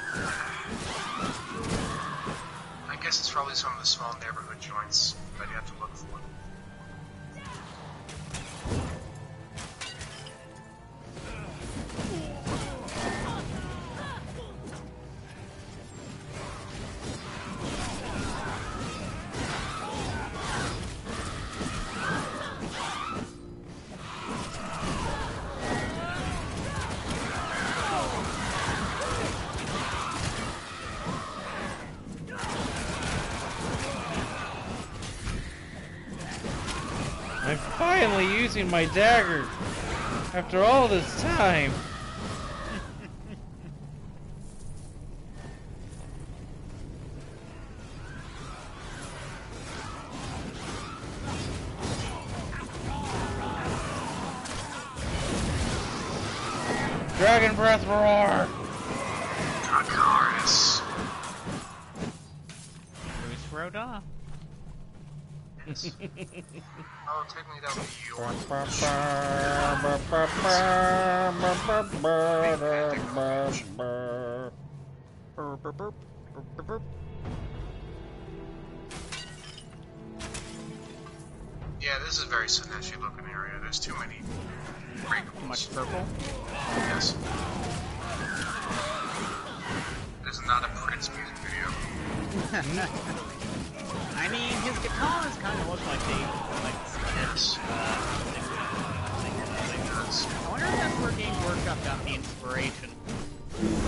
I guess it's probably some of the small neighborhood joints that you have to look for.
I'm finally using my dagger after all this time. Dragon breath roar.
Dracarys.
Bruce Rhoda.
Oh, take me down to your... Yeah, this is a very Slaneshi looking area. There's too many breakables.
Too much purple?
Yes. This is not a Prince music video.
I mean, his guitars kind of look like they
Yes.
I wonder if that's where Games Workshop got the inspiration.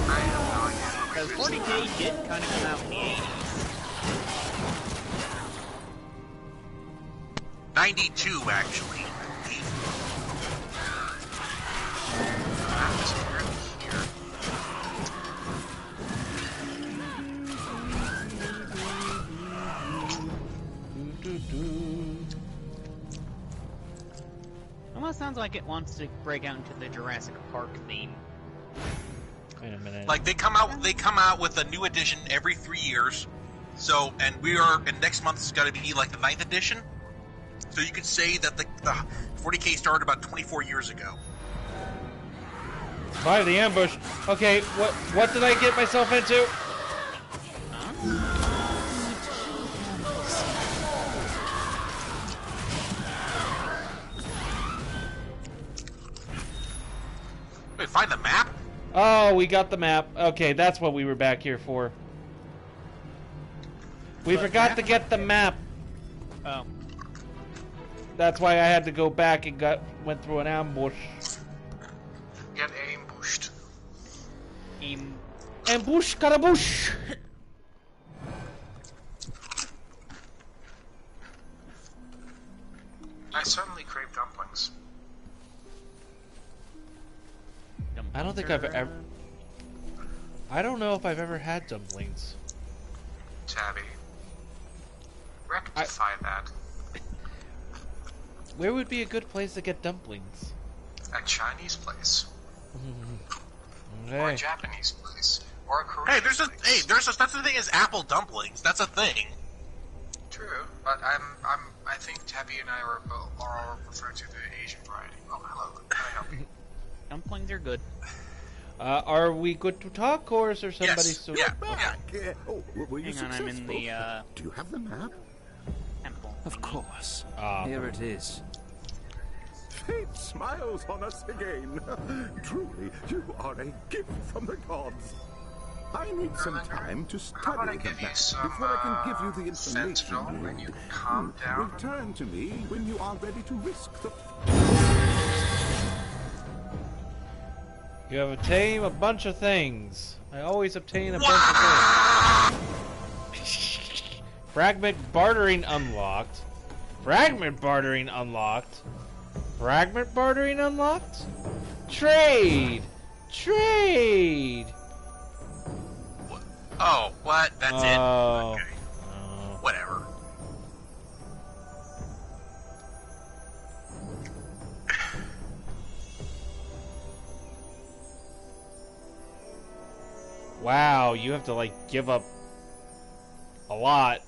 I have no idea.
Because 40K did kind of come out in the 80s.
92, actually.
Almost sounds like it wants to break out into the Jurassic Park theme.
Wait a minute.
Like they come out with a new edition every 3 years. So, and next month is going to be like the 9th edition. So you could say that the 40K started about 24 years ago.
By the ambush. Okay, what did I get myself into?
Wait, find the map?
Oh, we got the map. Okay, that's what we were back here for. We forgot to get the map.
Oh.
That's why I had to go back and went through an ambush.
Get ambushed.
Ambush, carabush.
I certainly crave dumplings.
I don't think I've ever... I don't know if I've ever had dumplings.
Tabby. Rectify that.
Where would be a good place to get dumplings?
A Chinese place.
Okay.
Or a Japanese place. Or a Korean
Hey, there's such a thing as apple dumplings. That's a thing.
True, but I think Tabby and I are referring to the Asian variety. Oh, hello. Can I help you?
Dumplings are good.
Are we good to talk, or is there somebody
Yes.
so...
Yeah.
Oh, were you
Hang on, I'm in
successful?
the,
Do you have the map?
temple.
Of course.
Ah.
Here it is.
Fate smiles on us again. Truly, you are a gift from the gods. I need some time to
How about I
study the
give you
map
some,
before I can give you the information
Sentinel,
you
and
need.
you calm down?
Return to me when you are ready to risk the...
You have obtained a bunch of things. I always obtain a bunch of things. Fragment bartering unlocked. Fragment bartering unlocked. Fragment bartering unlocked? Trade! Trade!
Oh, what? That's it?
Oh.
Okay. Whatever.
Wow, you have to like give up a lot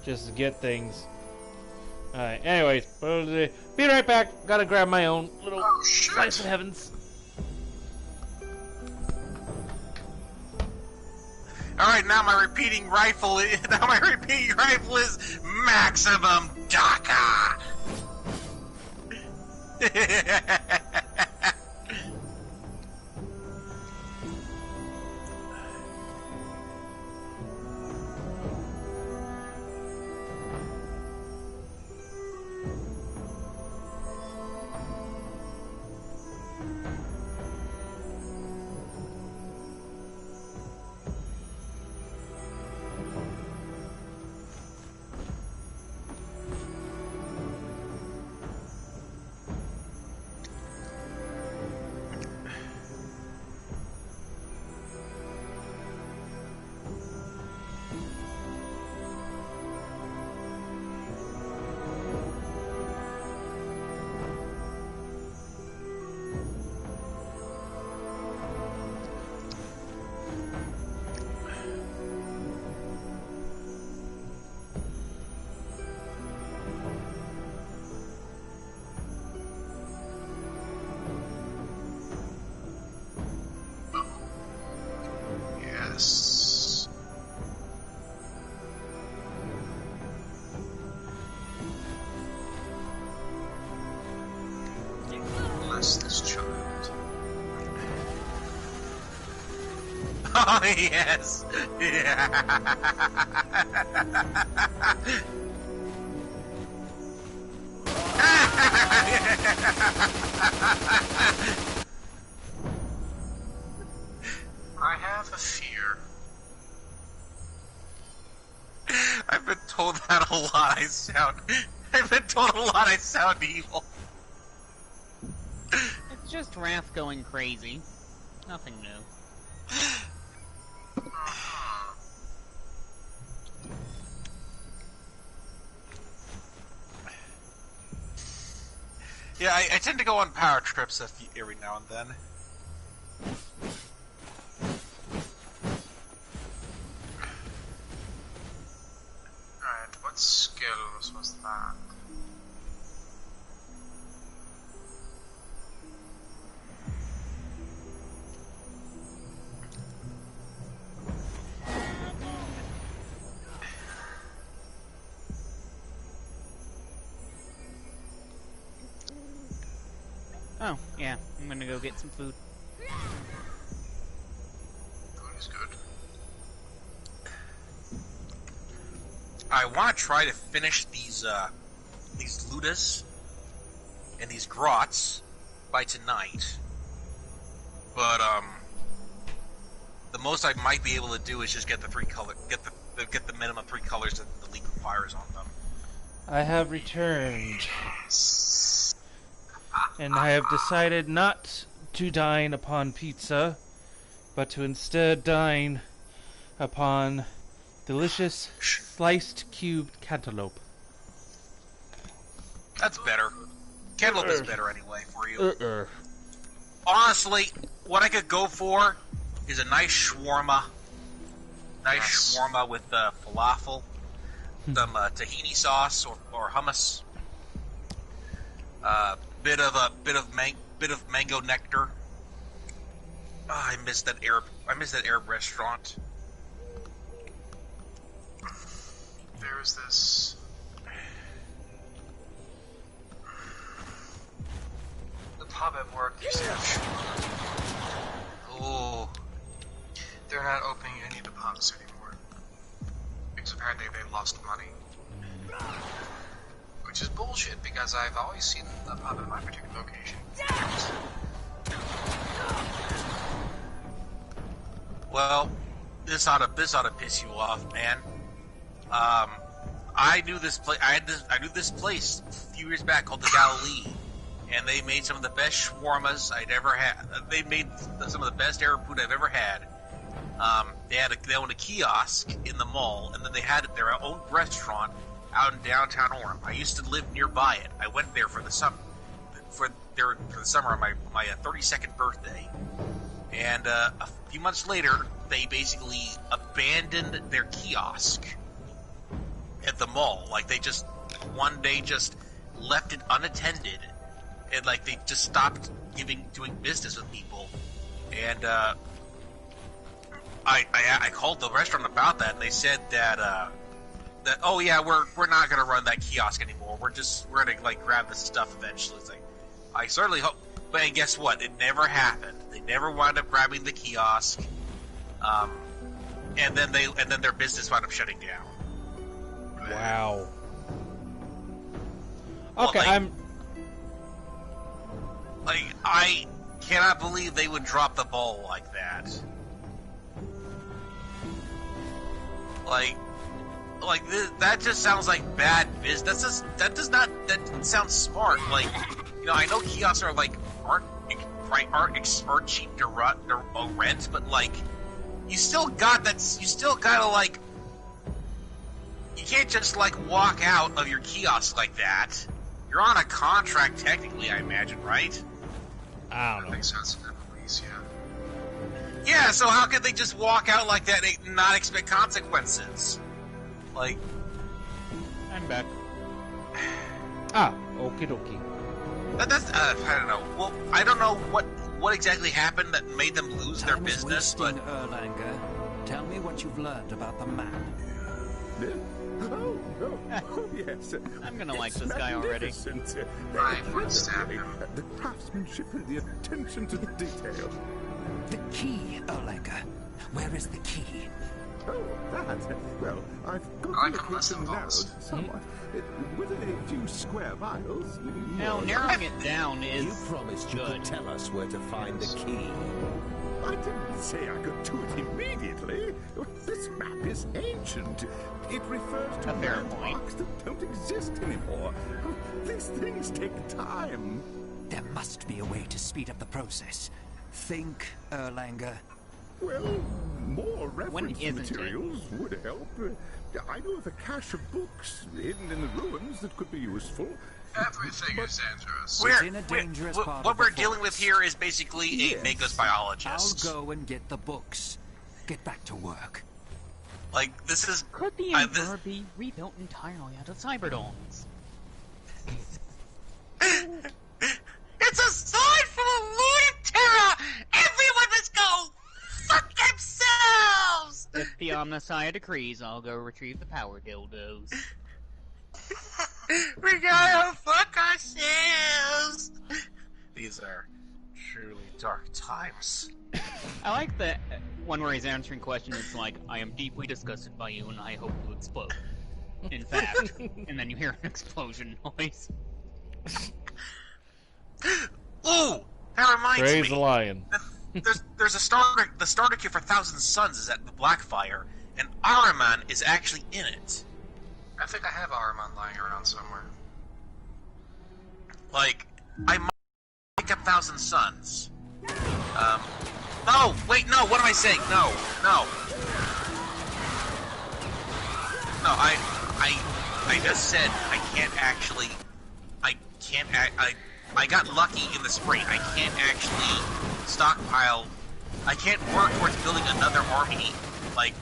just to get things. Alright, anyways, be right back. Gotta grab my own little slice of heavens.
Alright, now my repeating rifle is maximum DACA! Oh, yes. Yeah.
I have a fear.
I've been told that a lot. I've been told a lot I sound evil.
It's just Wrath going crazy. Nothing new.
Yeah, I tend to go on power trips every now and then.
Alright, what skills was that?
Oh, yeah. I'm gonna go get some food.
Food is good.
I want to try to finish these ludas and these grots by tonight, but the most I might be able to do is just get the get the minimum 3 colors that the League requires on them.
I have returned, and I have decided not to dine upon pizza, but to instead dine upon delicious sliced cubed cantaloupe.
That's better. Cantaloupe is better anyway for you. Honestly, what I could go for is a nice shawarma. Nice shawarma with falafel, some tahini sauce or hummus. Bit of mango nectar. Oh, I miss that Arab restaurant.
There's this... The pub at work used to have shawarma.
Oh.
They're not opening any of the pubs anymore. Because apparently they lost money. Which is bullshit, because I've always seen the pub at my particular location.
Well, this ought to piss you off, man. I knew this place. I knew this place a few years back called the Galilee, and they made some of the best shawarmas I'd ever had. They made some of the best Arab food I've ever had. They owned a kiosk in the mall, and then they had their own restaurant out in downtown Orem. I used to live nearby it. I went there for the summer on my 32nd birthday, and a few months later, they basically abandoned their kiosk at the mall. Like, they just one day just left it unattended, and like they just stopped doing business with people. And I called the restaurant about that, and they said that oh yeah, we're not gonna run that kiosk anymore. We're gonna like grab this stuff eventually. It's like, I certainly hope. But guess what? It never happened. They never wound up grabbing the kiosk. And then their business wound up shutting down.
Wow.
Well,
Okay,
I cannot believe they would drop the ball like that. That just sounds like bad business. That doesn't sound smart. Like, you know, I know kiosks aren't cheap to rent, but like, you still gotta like, you can't just like walk out of your kiosk like that. You're on a contract technically, I imagine, right?
I don't know.
That makes sense to the police, yeah.
Yeah, so how could they just walk out like that and not expect consequences? Like,
I'm back.
Okie dokie.
That's I don't know. Well, I don't know what exactly happened that made them lose their business, but
Erlanger, tell me what you've learned about the map.
Oh, no. Oh, yes.
I'm gonna like this guy already.
I would stab him.
The craftsmanship and the attention to detail.
The key, Erlanger. Where is the key?
Oh, that. Well, I've got
I
the
can listen
location
to
narrowed
those.
somewhat. Within a few square miles.
Now, narrowing it down is
You promised you
good.
could tell us where to find the key.
I didn't say I could do it immediately. This map is ancient. It refers to
A fair point.
landmarks that don't exist anymore. These things take time.
There must be a way to speed up the process. Think, Erlanger.
Well, more
When
reference
isn't it?
materials would help. I know of a cache of books hidden in the ruins that could be useful.
Everything is dangerous.
in a dangerous part
what
of the
we're dealing with
forest.
here is basically a
Yes.
Magos
I'll
biologist.
go and get the books. Get back to work.
Like, this is...
Could the
this-
Emperor be rebuilt entirely out of Cyberdons?
It's a sign from a looted Terra! Everyone must go fuck themselves!
If the Omnissiah decrees, I'll go retrieve the power dildos.
We gotta fuck ourselves! These are truly dark times.
I like the one where he's answering questions. It's like, I am deeply disgusted by you and I hope you explode. In fact, and then you hear an explosion noise.
Ooh! That reminds
Praise
me.
the lion.
There's a starter. The starter kit for Thousand Suns is at the Blackfire, and Ahriman is actually in it.
I think I have Ahriman lying around somewhere.
Like, I might pick up Thousand Suns. No, wait, no. What am I saying? No. I just said I can't actually. I got lucky in the spring. I can't actually stockpile. I can't work towards building another army, like,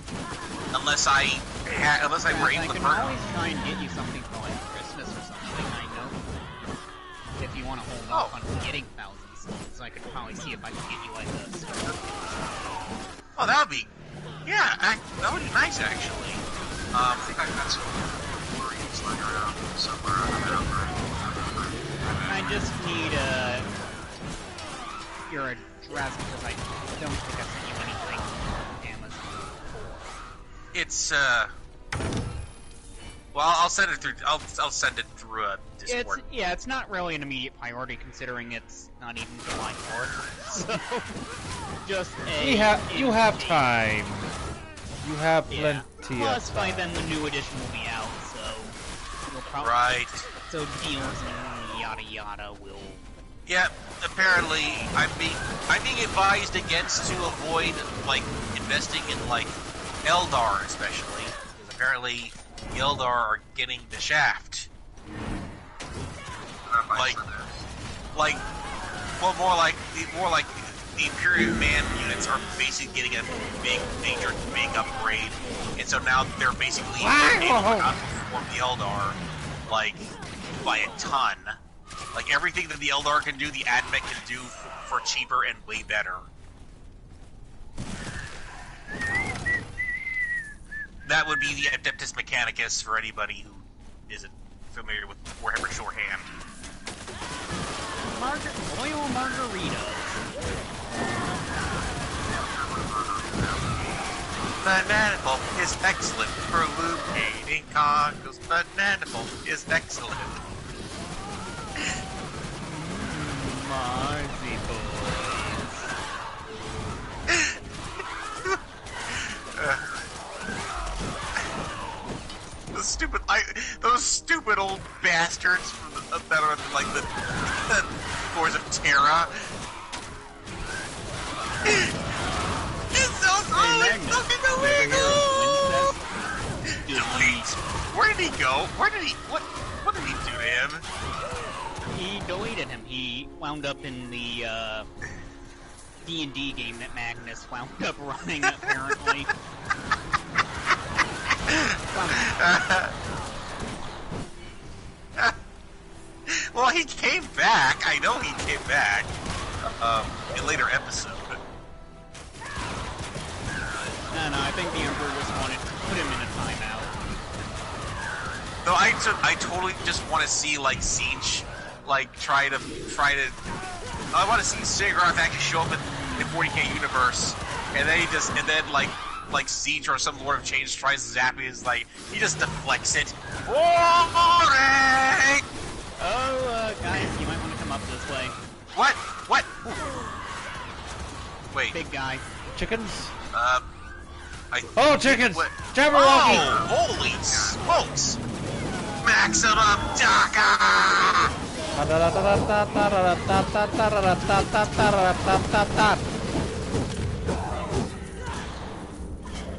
unless I were able
I
to
can
burn.
always try and get you something for like Christmas or something. I know. If you want to hold off on getting Thousand Suns, I could probably see if I can get you like a starter.
Oh, that would be, yeah, that would be nice actually.
I think I got some Marines lying around somewhere on the outbreak.
I just need your address because I don't think I sent you anything on Amazon.
It's well, I'll send it through. I'll send it through Discord.
It's not really an immediate priority considering it's not even July 4th. So just
You have time. You have plenty
Plus,
of
by
time.
then the new edition will be out, so we'll probably
Right.
So deals and yada yada will.
Yeah. Apparently, I'm being advised against to avoid like investing in like Eldar, especially because apparently the Eldar are getting the shaft. More like the Imperial Man units are basically getting a big upgrade, and so now they're basically able to outperform the Eldar like by a ton. Like everything that the Eldar can do, the Admech can do for cheaper and way better. That would be the Adeptus Mechanicus for anybody who isn't familiar with Warhammer shorthand.
Royal Margaritas.
Banana Bolt is excellent for lubricating cargoes. Banana Bolt is excellent.
Marzi
Those stupid old bastards that are like the Force of Terra. It's so fucking illegal! Delete. Where did he go? What did he do to him?
He deleted him. He wound up in the D&D game that Magnus wound up running, apparently.
Well, he came back. I know he came back in a later episode.
No, I think the Emperor just wanted to put him in a timeout.
No, I totally just want to see like Siege, like try to. I want to see Sigurd actually show up in 40k universe and then like Siege or some Lord of Change tries to zap me, is like he just deflects it. Boring!
Oh, guys, you might want to come up this way.
What? What? Wait.
Big guy.
Chickens?
Oh,
chickens!
What?
Jabberwocky!
Oh, holy smokes! Maximum Daka!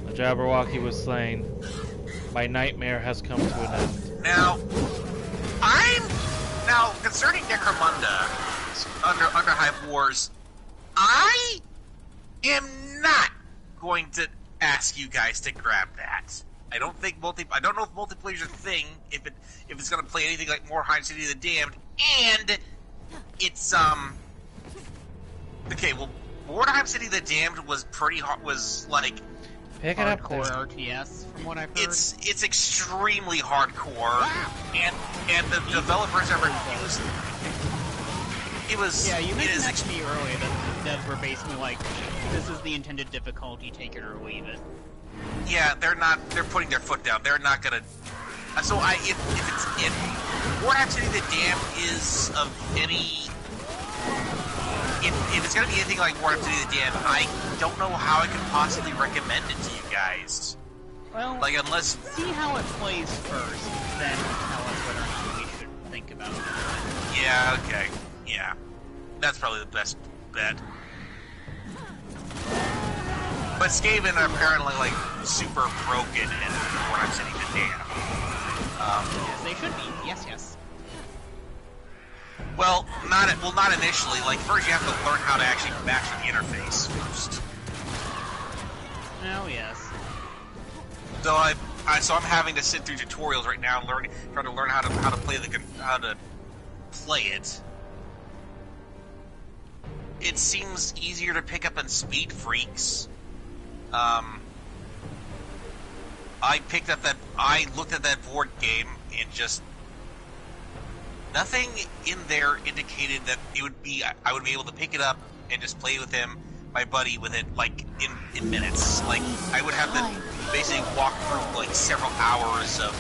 The Jabberwocky was slain. My nightmare has come to an end.
Now, concerning Necromunda under Hive Wars, I am not going to ask you guys to grab that. I don't think I don't know if multiplayer is a thing. If it's going to play anything like Warhammer City of the Damned, and it's okay. Well, Warhammer City of the Damned was pretty hard. Was like
pick it up.
Hardcore RTS, from what I've heard.
It's extremely hardcore, and the developers have refused. It was
you mentioned that to me earlier that the devs were basically like, this is the intended difficulty, take it or leave it.
Yeah, they're putting their foot down. They're not gonna. So if Warhammer City of the Damned is of any, if it's gonna be anything like Warhammer City of the Damned, I don't know how I could possibly recommend it to you guys.
Well,
like unless
see how it plays first, then tell us whether or not we should think about it.
Yeah. Okay. Yeah, that's probably the best bet. But Skaven are apparently like super broken in Warhammer City of the Damned.
Yes, they should be. Yes.
Well, not initially. Like first, you have to learn how to actually master the interface first.
Oh yes.
So I'm having to sit through tutorials right now, trying to learn how to play it. It seems easier to pick up in Speed Freaks. I looked at that board game and just nothing in there indicated that I would be able to pick it up and just play with my buddy with it like in minutes. Like I would have to basically walk through like several hours of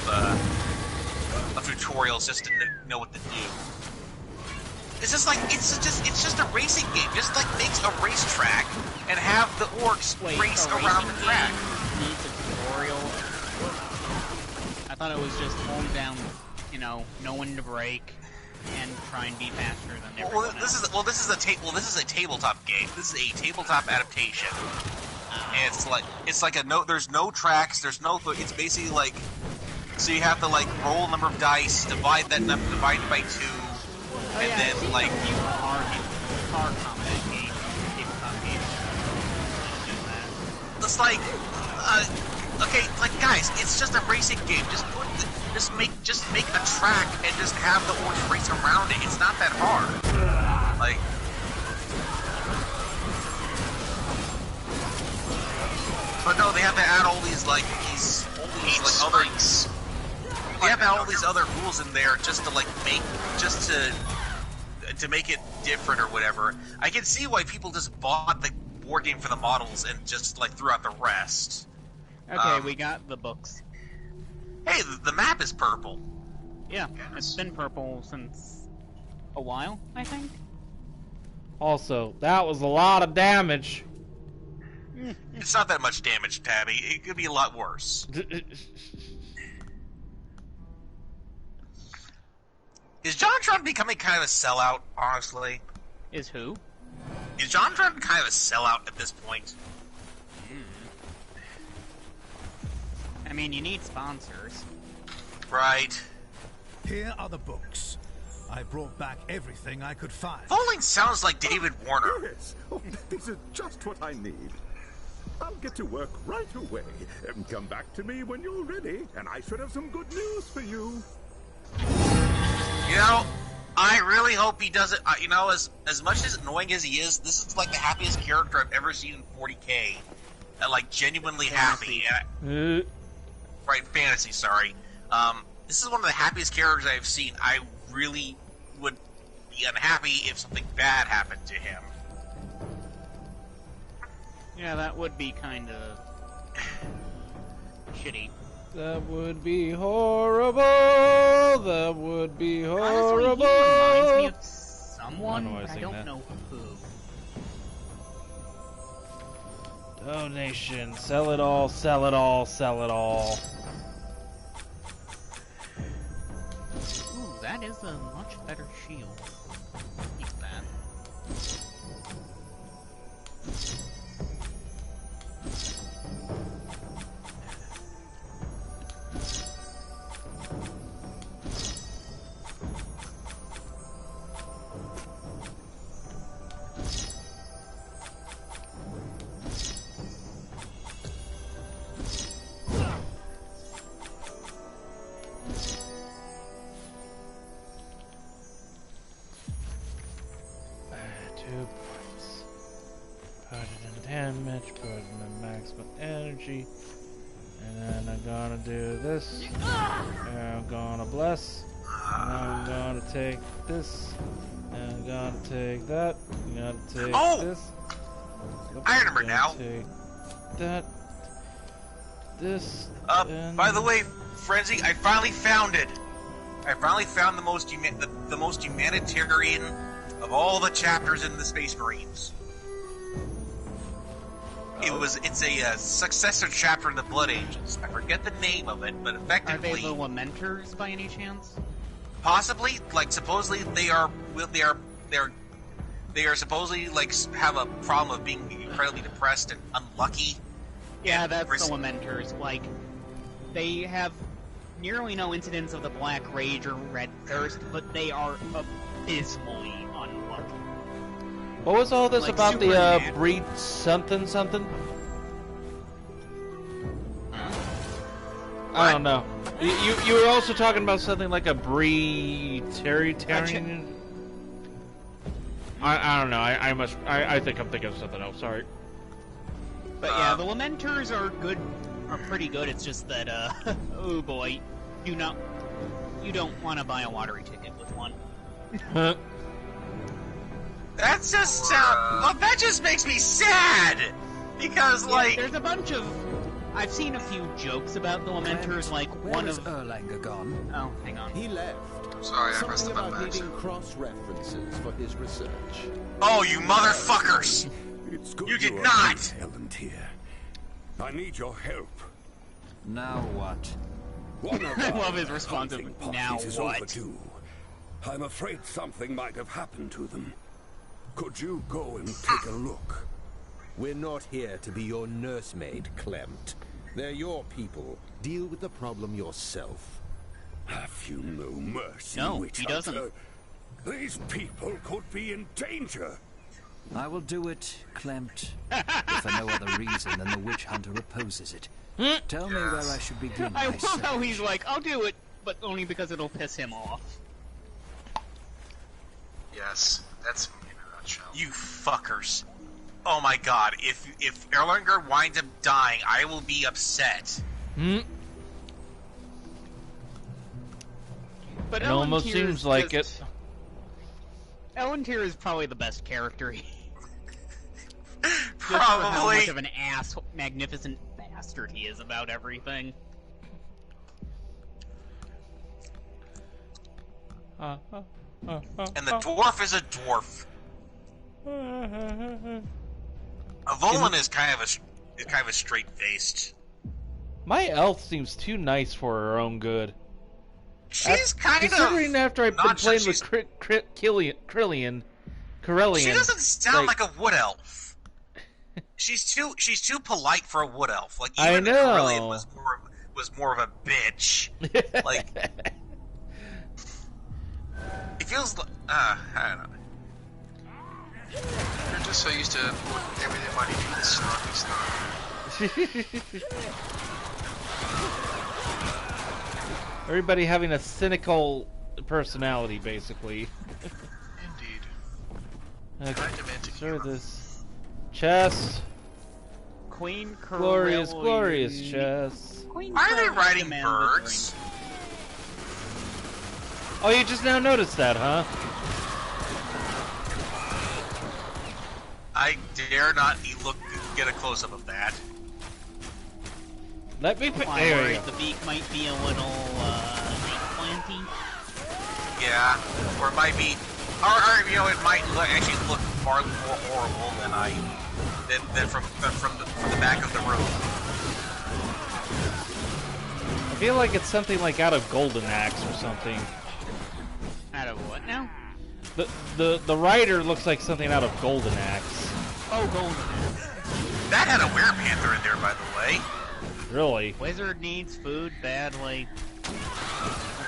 tutorials just to know what to do. It's just like it's just a racing game. Just like make a racetrack and have the orcs race around the track.
Needs a tutorial. I thought it was just hold down, know when to brake and try and be faster than everyone else.
This is a tabletop game. This is a tabletop adaptation. And it's like there's no tracks. It's basically like so you have to like roll a number of dice, divide that number, divide it by 2. And then, like,
car combat game, tabletop game.
It's like, okay, like guys, it's just a racing game. Just make a track and just have the orcs race around it. It's not that hard. Like, but no, they have to add all these other. They have all these other rules in there just to make it different or whatever. I can see why people just bought the board game for the models and just like threw out the rest.
Okay, we got the books.
Hey, the map is purple.
Yeah, it's been purple since a while, I think.
Also, that was a lot of damage.
It's not that much damage, Tabby. It could be a lot worse. Is John Trump becoming kind of a sellout, honestly?
Is who?
Is John Trump kind of a sellout at this point?
I mean, you need sponsors.
Right.
Here are the books. I brought back everything I could find.
Falling sounds like David Warner.
Yes. Oh, this is just what I need. I'll get to work right away. Come back to me when you're ready, and I should have some good news for you.
You know, I really hope he does it. As much as annoying as he is, this is like the happiest character I've ever seen in 40K. Like, genuinely happy. Right, fantasy, sorry. This is one of the happiest characters I've seen. I really would be unhappy if something bad happened to him.
Yeah, that would be kind of shitty.
That would be horrible. That would be horrible.
Honestly, he reminds me of someone, but I don't know who.
Donation. Sell it all. Sell it all. Sell it all.
Ooh, that is a much better shield. Keep that.
Damage, put in the maximum energy, and then I'm gonna do this, and I'm gonna bless, and I'm gonna take this, and I'm gonna take that, I'm gonna take this.
I remember now.
Take that, this, and...
By the way, Frenzy, I finally found it. I finally found the most humanitarian of all the chapters in the Space Marines. It's a successor chapter in the Blood Angels. I forget the name of it, but effectively...
Are they the Lamenters by any chance?
Possibly. Like, supposedly they are supposedly, like, have a problem of being incredibly depressed and unlucky.
Yeah, that's the Lamenters. Like, they have nearly no incidents of the Black Rage or Red Thirst, but they are abysmally unlucky.
What was all this
like
about
Superman.
the breed something something? I don't know. You were also talking about something like a breed-tarian. I don't know. I think I'm thinking of something else. Sorry.
But yeah, the Lamenters are pretty good. It's just that oh boy, you don't want to buy a lottery ticket with one.
That just makes me sad because like
there's a bunch of. I've seen a few jokes about the Lamenters, like one of
Erlanger gone.
Oh, hang on.
He left.
Sorry, I pressed
Something
the button.
about needing cross-references for his research.
Oh, you motherfuckers!
It's good
You did
are
not!
Excellent here. I need your help.
Now what?
One of
I
our
love his response of,
hunting
"Now
parties is
what?"
overdue. I'm afraid something might have happened to them. Could you go and take a look?
We're not here to be your nursemaid, Clemt. They're your people. Deal with the problem yourself.
Have you no mercy,
No,
witch
he doesn't.
hunter? These people could be in danger.
I will do it, Clemt, if for no other reason than the witch hunter opposes it. Tell me where I should begin.
I love how he's like, I'll do it, but only because it'll piss him off.
Yes, that's me in a nutshell.
You fuckers! Oh my god! If Erlanger winds up dying, I will be upset.
But
It almost seems like it.
Ellenteer is probably the best character.
Probably.
Just for how much of an ass, magnificent bastard he is about everything.
And the dwarf is a dwarf. Volan is kind of a straight-faced.
My elf seems too nice for her own good.
She's kind of
considering after I've been
not
playing
sure
with Corellian.
She doesn't sound like a wood elf. She's too polite for a wood elf. Like even
I know.
Corellian was more of a bitch. Like it feels like I don't know.
You're just so used to everybody doing the snarky stuff.
Everybody having a cynical personality, basically.
Indeed.
Okay, sure this chest.
Queen
Glorious,
Corellian.
glorious chest.
Queen
Why are they
Corellian
riding
commands
birds?
Oh, you just now noticed that, huh?
I dare not get a close-up of that.
Let me put.
I'm
There we
worried
go.
the beak might be a little eggplanty.
Yeah, or it might be, or you know, it might actually look far more horrible than from the back of the room.
I feel like it's something like out of Golden Axe or something.
Out of what now?
The writer looks like something out of Golden Axe.
Oh, Golden Axe.
That had a werepanther in there, by the way.
Really?
Wizard needs food badly.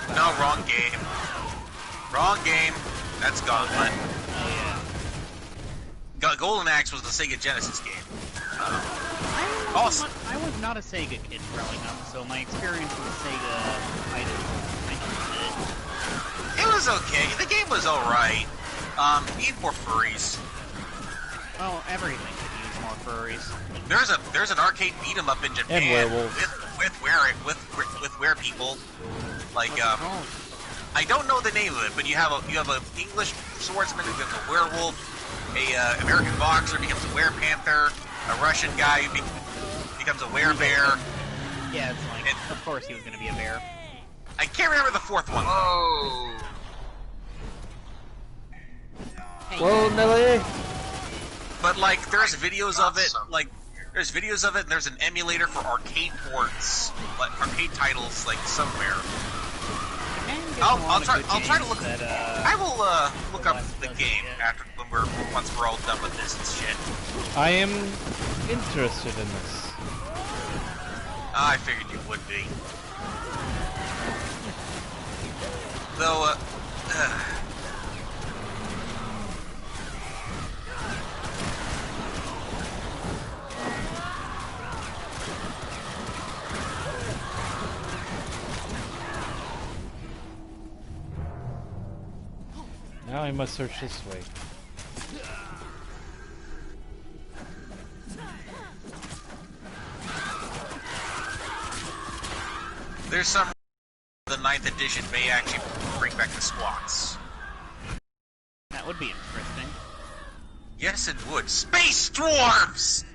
No, wrong game. Wrong game. That's Gauntlet.
Oh yeah.
Golden Axe was the Sega Genesis game.
I was not a Sega kid growing up, so my experience with Sega items kind of
It was okay. The game was alright. Need more furries.
well, everything could use more furries.
There's an arcade beat 'em up in Japan
And werewolves.
with were people. Like I don't know the name of it, but you have a English swordsman who becomes a werewolf, a American boxer becomes a werepanther, a Russian guy who becomes a werebear.
Yeah, it's like, of course he was gonna be a bear.
I can't remember the fourth one.
Oh.
Whoa, Nelly!
But like, there's videos of it. Like, there's videos of it, and there's an emulator for arcade ports, like arcade titles, like somewhere. I'll try to look. I will look up the game after once we're all done with this and shit.
I am interested in this.
I figured you would be. Though,
Now I must search this way.
there's some the 9th edition may actually bring back the squats.
That would be interesting.
Yes, it would. Space dwarves!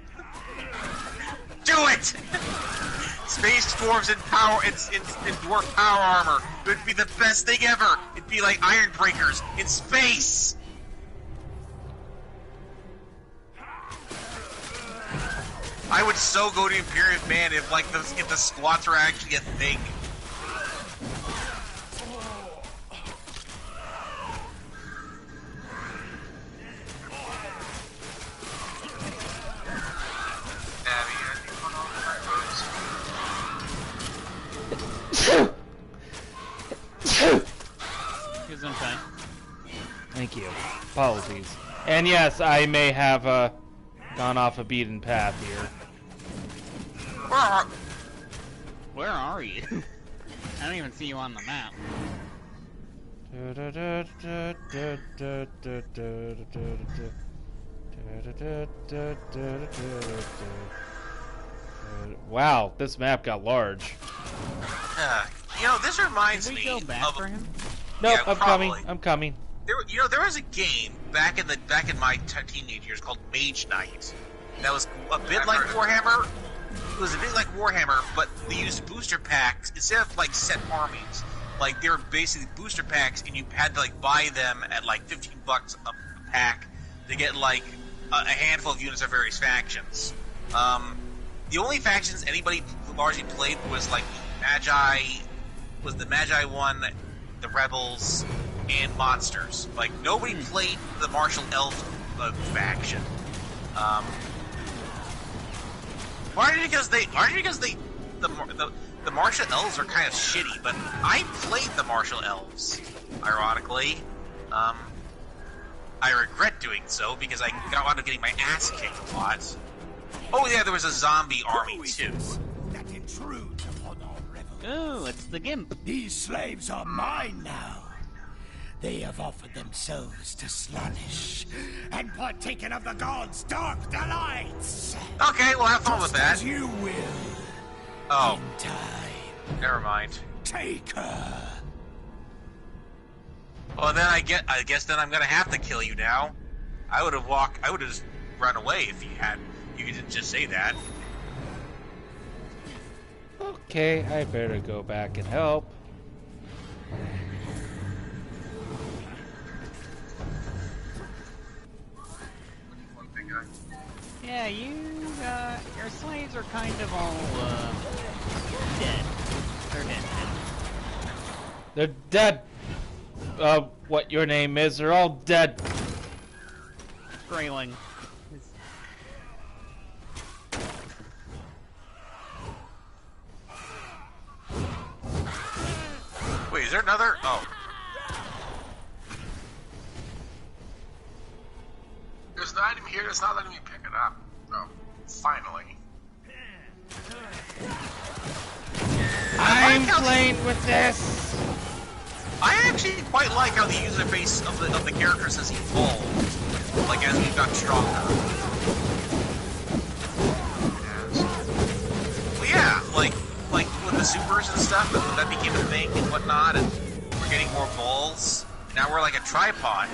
Do it! Space dwarves in power in dwarf power armor. It would be the best thing ever. It'd be like Iron Breakers in space. I would so go to Imperium Man if the squats were actually a thing.
He's okay.
Thank you. Apologies. And yes, I may have gone off a beaten path here.
Where are you? I don't even see you on the map.
Wow, this map got large.
You know, this reminds
Did we
me
go back
of
for him?
Nope,
Yeah,
I'm
probably.
coming. I'm coming.
There was a game back in my teenage years called Mage Knight that was a bit like Warhammer. It was a bit like Warhammer, but they used booster packs instead of like set armies. Like they were basically booster packs, and you had to like buy them at like $15 a pack to get like a handful of units of various factions. The only factions anybody largely played was like the Magi one, the Rebels, and Monsters. Like nobody played the Martial Elf faction. Partly because the Martial Elves are kind of shitty, but I played the Martial Elves. Ironically, I regret doing so because I wound up getting my ass kicked a lot. Oh yeah, there was a zombie army too.
That intrudes upon our revel.
Oh, it's the Gimp.
These slaves are mine now. They have offered themselves to Slaanesh and partaken of the gods' dark delights.
Okay, we'll have fun with that.
As you will.
Oh,
In time.
never mind.
Take her.
Well, then I guess then I'm gonna have to kill you now. I would have run away if you had. You could just say that.
Okay, I better go back and help.
Yeah, your slaves are kind of all, dead. They're dead.
They're dead. What your name is, they're all dead.
Grayling.
Wait, is there another? Oh.
There's an item here that's not letting me pick it up. Oh, finally.
I'm playing with this.
I actually quite like how the user base of the characters has evolved, like as we've gotten stronger. Well, yeah, like with the supers and stuff, that became a thing and whatnot, and we're getting more balls. Now we're like a tripod.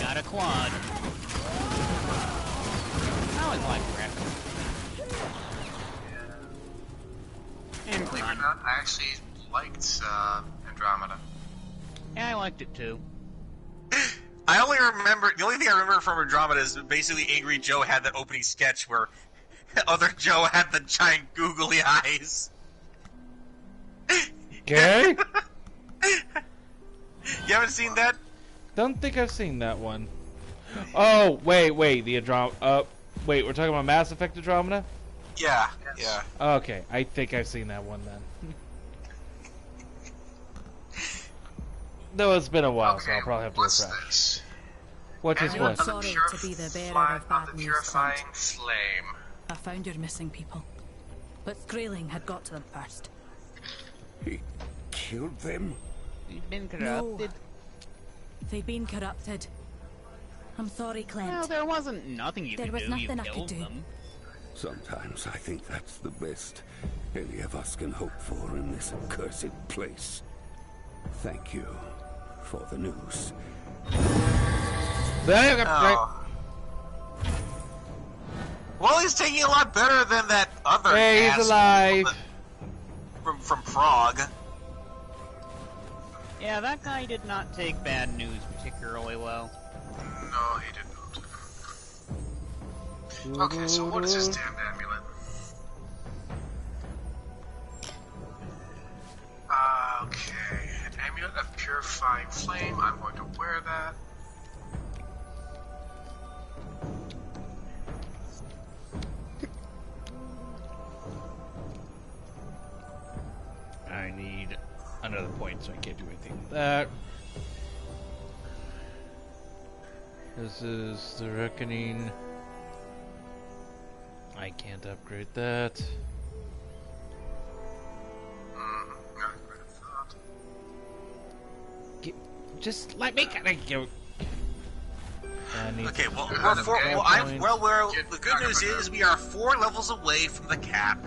Got a quad. I always like Rex. And
Believe it or not, I actually liked Andromeda.
Yeah, I liked it too.
I only remember, the only thing I remember from Andromeda is basically Angry Joe had that opening sketch where other Joe had the giant googly eyes.
Okay.
You haven't seen that?
Don't think I've seen that one. Oh, wait, the Andromeda. Wait, we're talking about Mass Effect Andromeda?
Yeah, yeah.
Okay, I think I've seen that one then. Though it's been a while, so I'll probably have to refresh. What is what?
Sorry to be the bearer of bad news,
purifying
Clint.
flame.
I found your missing people, but Skraeling had got to them first.
He killed them?
You've been corrupted.
No. They've been corrupted. I'm sorry, Clint.
Well, there wasn't nothing you
There
could
was
do.
nothing
You
I could
killed
do.
them.
Sometimes I think that's the best any of us can hope for in this accursed place. Thank you for the news.
Oh. Well, he's taking a lot better than that other
Hey, he's
asshole
alive.
From Prague.
Yeah, that guy did not take bad news particularly well.
No, he didn't. Okay, so what is this damned amulet? Okay, an amulet of purifying flame. I'm going to wear that.
I need another point, so I can't do anything with that. This is the Reckoning. I can't upgrade that. Just let me kind of go.
Okay, well, the good news is we are 4 levels away from the cap.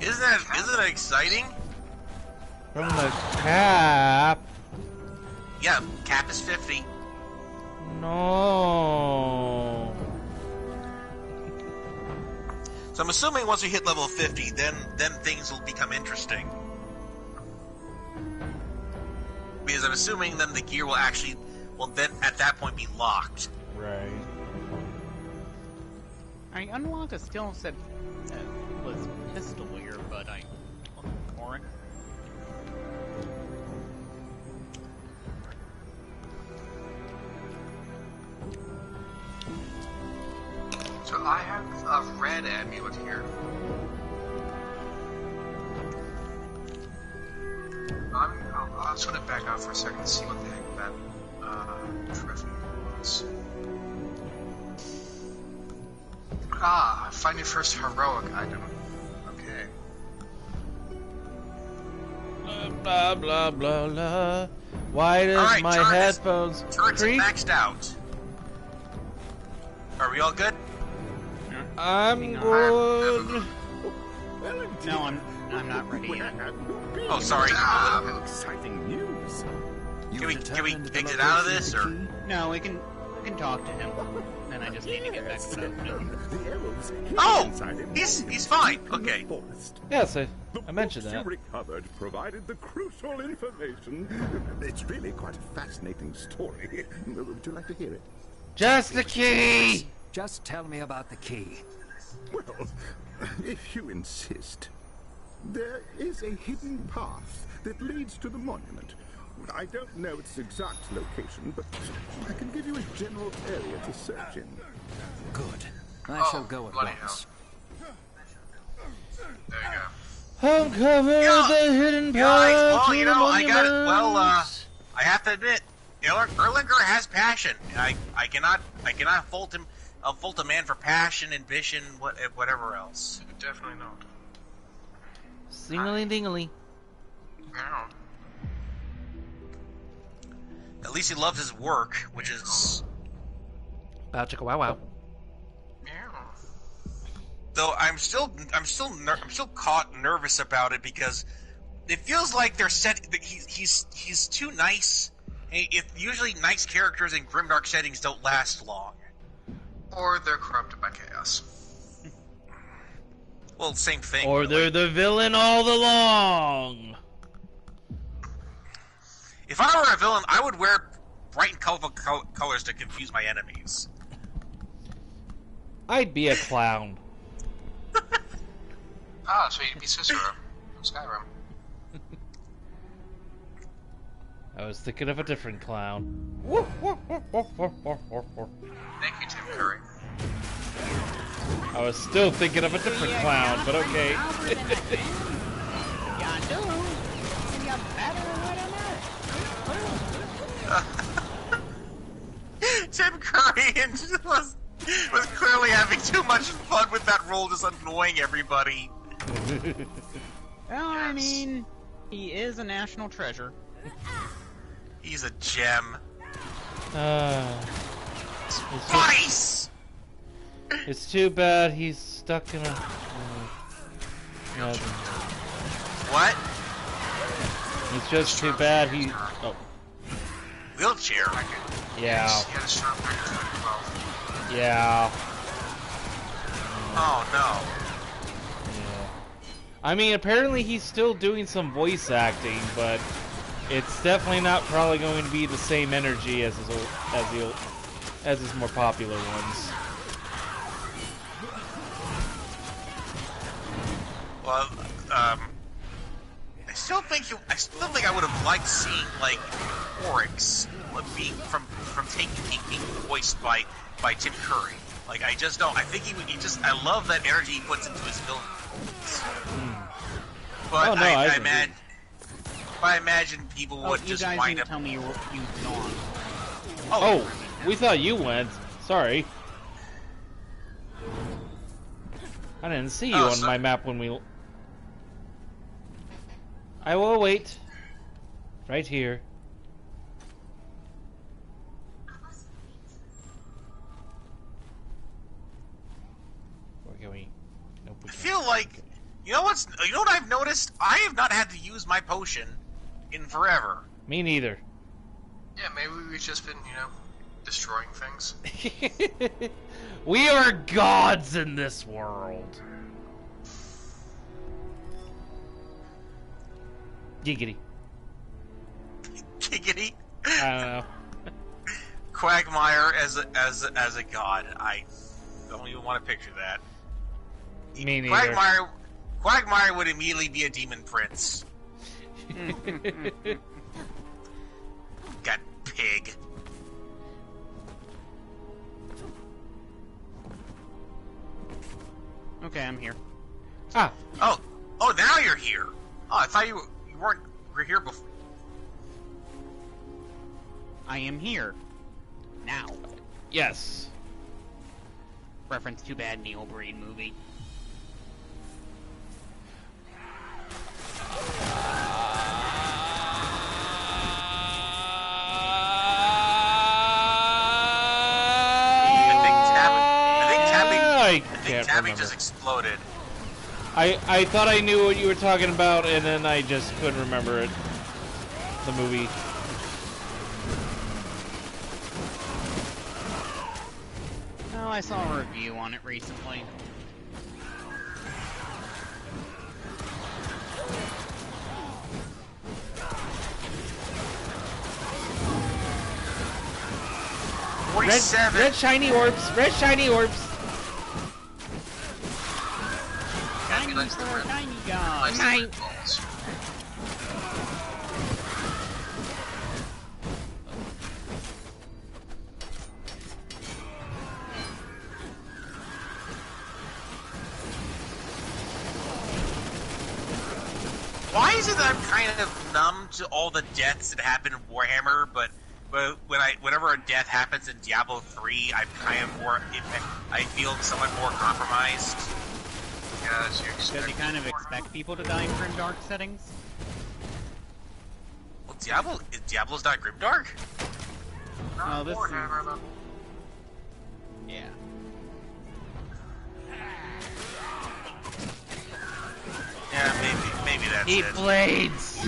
Isn't that exciting?
From the cap?
Yeah, cap is 50.
No.
So I'm assuming once we hit level 50, then things will become interesting. Because I'm assuming then the gear will actually, then at that point be locked.
Right.
I unlocked a skill set that was pistolier, but I looked for it.
So I have a red amulet here. I'll just want to back out for a second and see what the heck that trophy was. Find your first heroic item. Okay.
Blah blah blah blah. Why does my headphones creak?
Maxed out. Are we all good?
I'm good.
Well,
No, I'm not ready yet.
Oh, sorry.
Exciting news.
Can we exit out of this, or?
No, we can talk to him. Then I just need to get back to the
Oh! He's fine. Okay.
Yes, I mentioned
The
that.
you recovered provided the crucial information. It's really quite a fascinating story. Would you like to hear it?
Just the key!
Just tell me about the key.
Well, if you insist. There is a hidden path that leads to the monument. I don't know its exact location, but I can give you a general area to search in.
Good. I shall go at once.
There you go.
Uncover the hidden path
Well,
to
you
the
know, I got it. Well,
monument.
I have to admit, Erlinger has passion. I cannot fault him. I'll fault a man for passion, ambition, whatever else.
Definitely not.
Singly-dingly.
Yeah.
At least he loves his work, which is.
Bow chicka wow wow.
Though I'm still caught nervous about it because it feels like they're he's too nice. Usually nice characters in grimdark settings don't last long.
Or they're corrupted by chaos.
Well, same thing.
Or they're the villain all along.
If I were a villain, I would wear bright and colorful colors to confuse my enemies.
I'd be a clown.
Ah, so you'd be Cicero from Skyrim.
I was thinking of a different clown.
Thank you, Tim Curry.
I was still thinking of a different clown, but okay.
Tim Curry was clearly having too much fun with that role, just annoying everybody.
Well, I mean, he is a national treasure.
He's a gem.
Nice! It's too bad he's stuck in a...
What?
It's just too bad he... Oh.
Wheelchair?
Yeah.
He had a strong record in 2012.
Yeah.
Oh, no.
Yeah. I mean, apparently he's still doing some voice acting, but it's definitely not probably going to be the same energy as his more popular ones.
Well, I still think I would have liked seeing like Oryx being being voiced by Tim Curry. Like I just don't. I think I love that energy he puts into his film. But
oh, no,
I imagine people would just
wind up. You guys tell me you gone.
Oh, we thought you went. Sorry. I didn't see you on my map when we... I will wait. Right here. Where can we... Nope, we
I feel like... You know what I've noticed? I have not had to use my potion in forever.
Me neither.
Yeah, maybe we've just been, destroying things.
We are gods in this world. Giggity.
Giggity?
I don't know.
Quagmire as a god. I don't even want to picture that.
Me neither.
Quagmire would immediately be a demon prince. God, pig.
Okay, I'm here.
Ah.
Oh, now you're here. Oh, I thought you were here before.
I am here. Now.
Yes.
Reference to bad Neil Breen movie.
I think Tabby just exploded.
I thought I knew what you were talking about, and then I just couldn't remember it. The movie.
Oh, I saw a review on it recently.
Red shiny orbs. Red shiny orbs.
Shiny for shiny guys.
Mine.
Why is it that I'm kind of numb to all the deaths that happen in Warhammer, but whenever a death happens in Diablo 3, I'm kind of more, I feel somewhat more compromised.
Yeah, as you expect.
Because you kind of expect people to die in grimdark settings.
Well, Diablo's not grimdark?
Oh, this
Warhammer,
is... Yeah.
Yeah, maybe that's
Eat
it.
blades.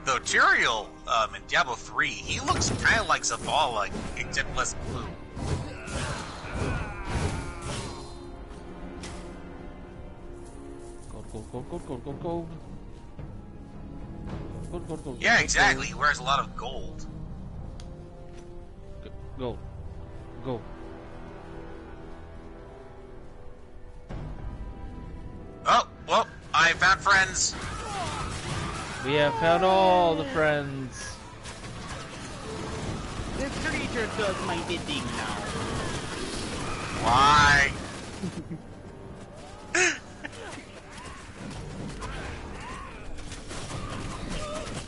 Though Tyrael, in Diablo 3, he looks kind of like Zavala, except less blue.
Gold.
Yeah, exactly. He wears a lot of gold.
Gold.
Oh, well, I found friends.
We have found all the friends.
This creature does my bidding now.
Why?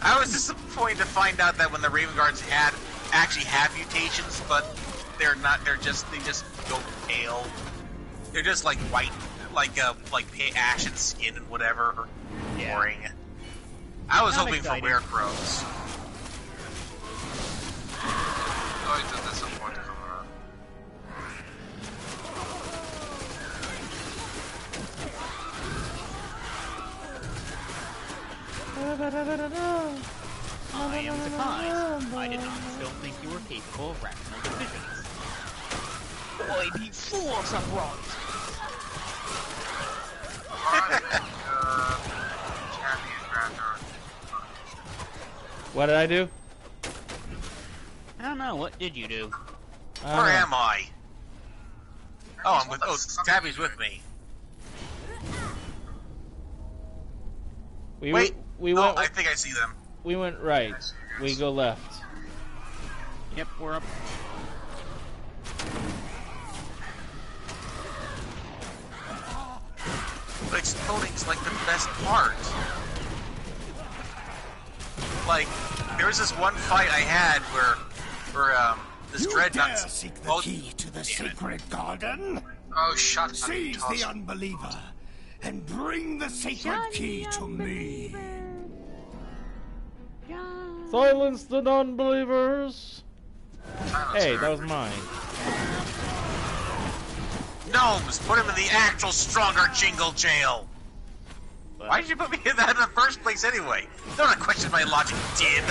I was disappointed to find out that when the Raven Guards actually have mutations, but they're not. They just go pale. They're just like white, like ashen skin and whatever.
Yeah.
Boring. I was
Not
hoping
exciting.
for werecrows.
Oh, it does disappoint from her.
I am surprised. I did not still think you were capable of rational decisions. Boy, be full of surprise.
Tabby and Raptor.
What did I do?
I don't know, what did you do?
Where am I? Oh, I'm with. Oh, Tabby's with me.
We
Wait.
we
Oh,
went.
I think I see them.
We went right. We go left.
Yep, we're up.
But exploding's like the best part. Like, there was this one fight I had where this dreadnought.
You dare seek the key to the sacred garden?
Oh, shut up.
Seize the unbeliever and bring the sacred key to me.
Silence the non-believers. Hey, that was mine.
Gnomes, put him in the actual stronger jingle jail. Why did you put me in that in the first place anyway? Don't question my logic, Dib.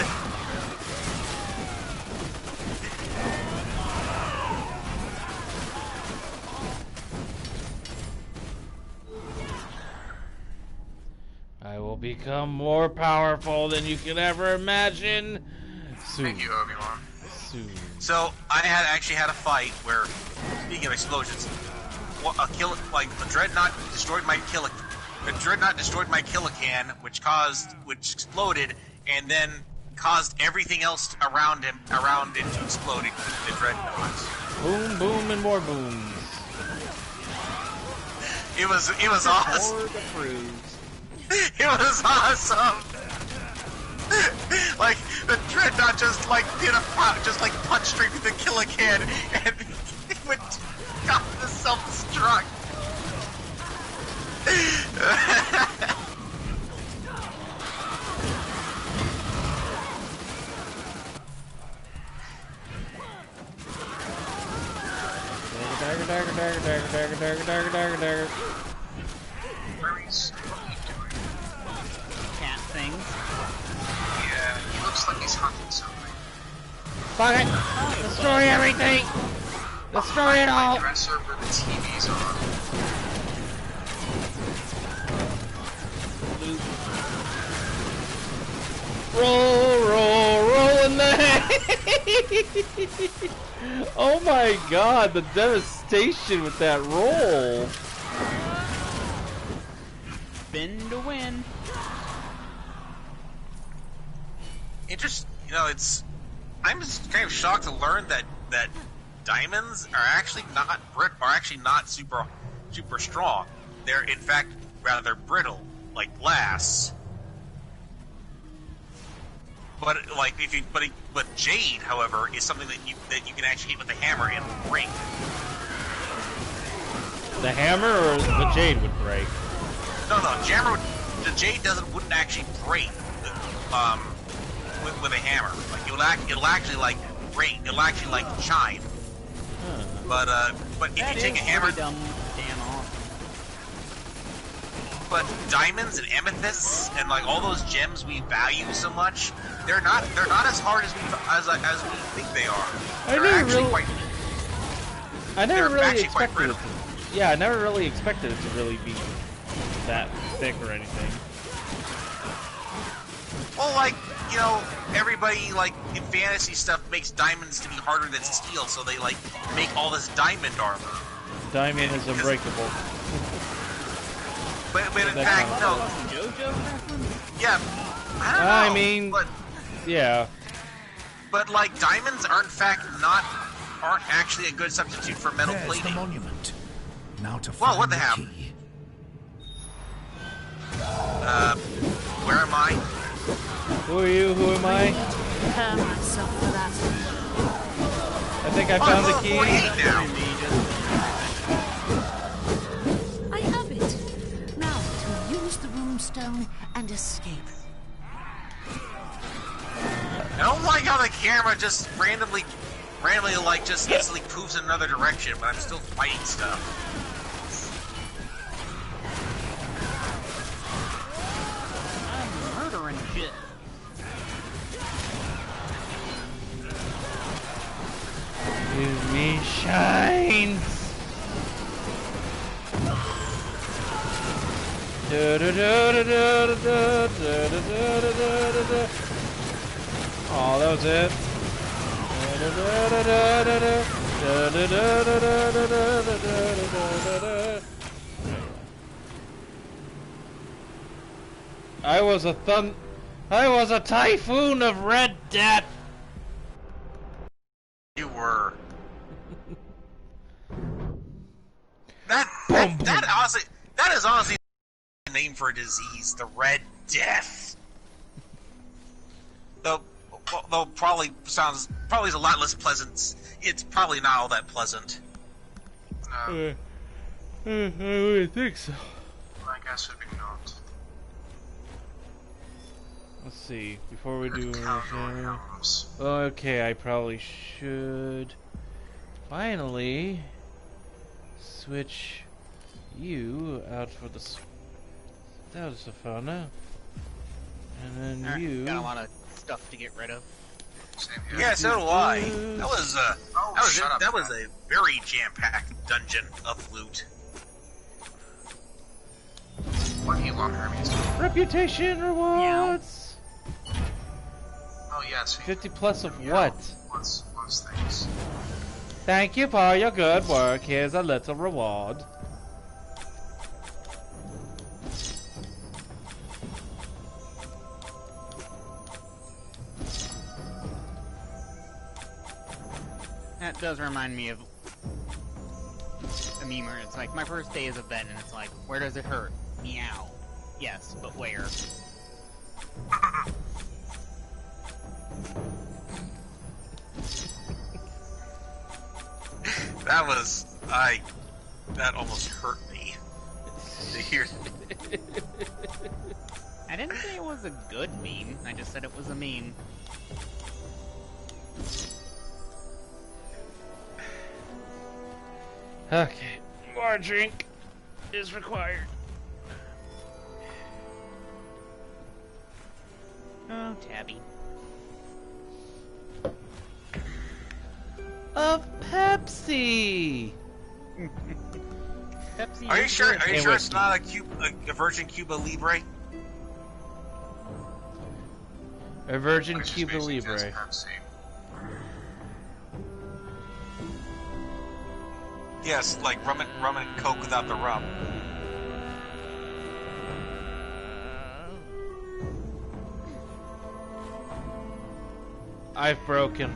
I will become more powerful than you could ever imagine. Soon.
Thank you, Obi-Wan.
Soon.
So I actually had a fight where, speaking of explosions, the dreadnought destroyed my Killican, which exploded, and then caused everything else around it to explode, including the dreadnought.
Boom, boom, and more booms.
It was awesome. It was awesome. Like the Dreadnought just like did a just like punch straight through the Killican and it went got the self-destruct.
Dagger.
Cat things.
Yeah, he looks like he's hunting something.
Fuck it! Destroy everything! Destroy it all!
Dresser where the TV's on.
Roll in the head! Oh my god, the devastation with that roll!
Spin to win.
Interesting. You know, I'm just kind of shocked to learn that diamonds are actually not super strong. They're in fact rather brittle, like glass. But like but jade, however, is something that you can actually hit with a hammer and break.
The hammer or the jade would break?
No, the jade wouldn't actually break with a hammer. Like it'll actually like break. It'll actually like chime.
Huh.
But if you take a hammer,
damn awesome.
But diamonds and amethysts and like all those gems we value so much, they're not as hard as we think they are.
I never really expected it to. Yeah, I never really expected it to really be that thick or anything.
Well, like, you know, everybody, like, in fantasy stuff makes diamonds to be harder than steel, so they, like, make all this diamond armor.
Diamond is unbreakable.
But in fact, no. Yeah, I don't know.
I mean, yeah.
But, like, diamonds aren't actually a good substitute for metal plating.
The monument. Now to
well, what the hell? Where am I?
Who are you? Who am I?
Prepare myself for that.
I think I found the key.
I have it. Now to use the runestone and escape.
I don't like how the camera just randomly like just instantly poofs in another direction, but I'm still fighting stuff.
I'm murdering shit.
Give me shines. Oh, that was it. I was a typhoon of red death.
You were. That is honestly the name for a disease, the Red Death. Though probably is a lot less pleasant. It's probably not all that pleasant.
I wouldn't think so.
I guess would be not.
Let's see, before we do anything. Okay, I probably should finally switch you out for the fauna. And then you
got a lot of stuff to get rid of.
Yeah, so do I. That was a very jam-packed dungeon of loot.
What do you want, Hermes?
Reputation rewards.
Oh yes.
50 plus of what?
Wants things.
Thank you for your good work. Here's a little reward.
That does remind me of a meme where it's like, my first day as a vet, and it's like, where does it hurt? Meow. Yes, but where?
That almost hurt me to hear.
I didn't say it was a good meme. I just said it was a meme.
Okay, more drink is required.
Oh, Tabby.
A Pepsi.
Pepsi.
Are you sure? Are you
And
sure it's
whiskey.
not a Virgin Cuba Libre?
A Virgin
Which is
Cuba
basically just
Libre.
Pepsi.
Yes, like rum and Coke without the rum.
I've broken.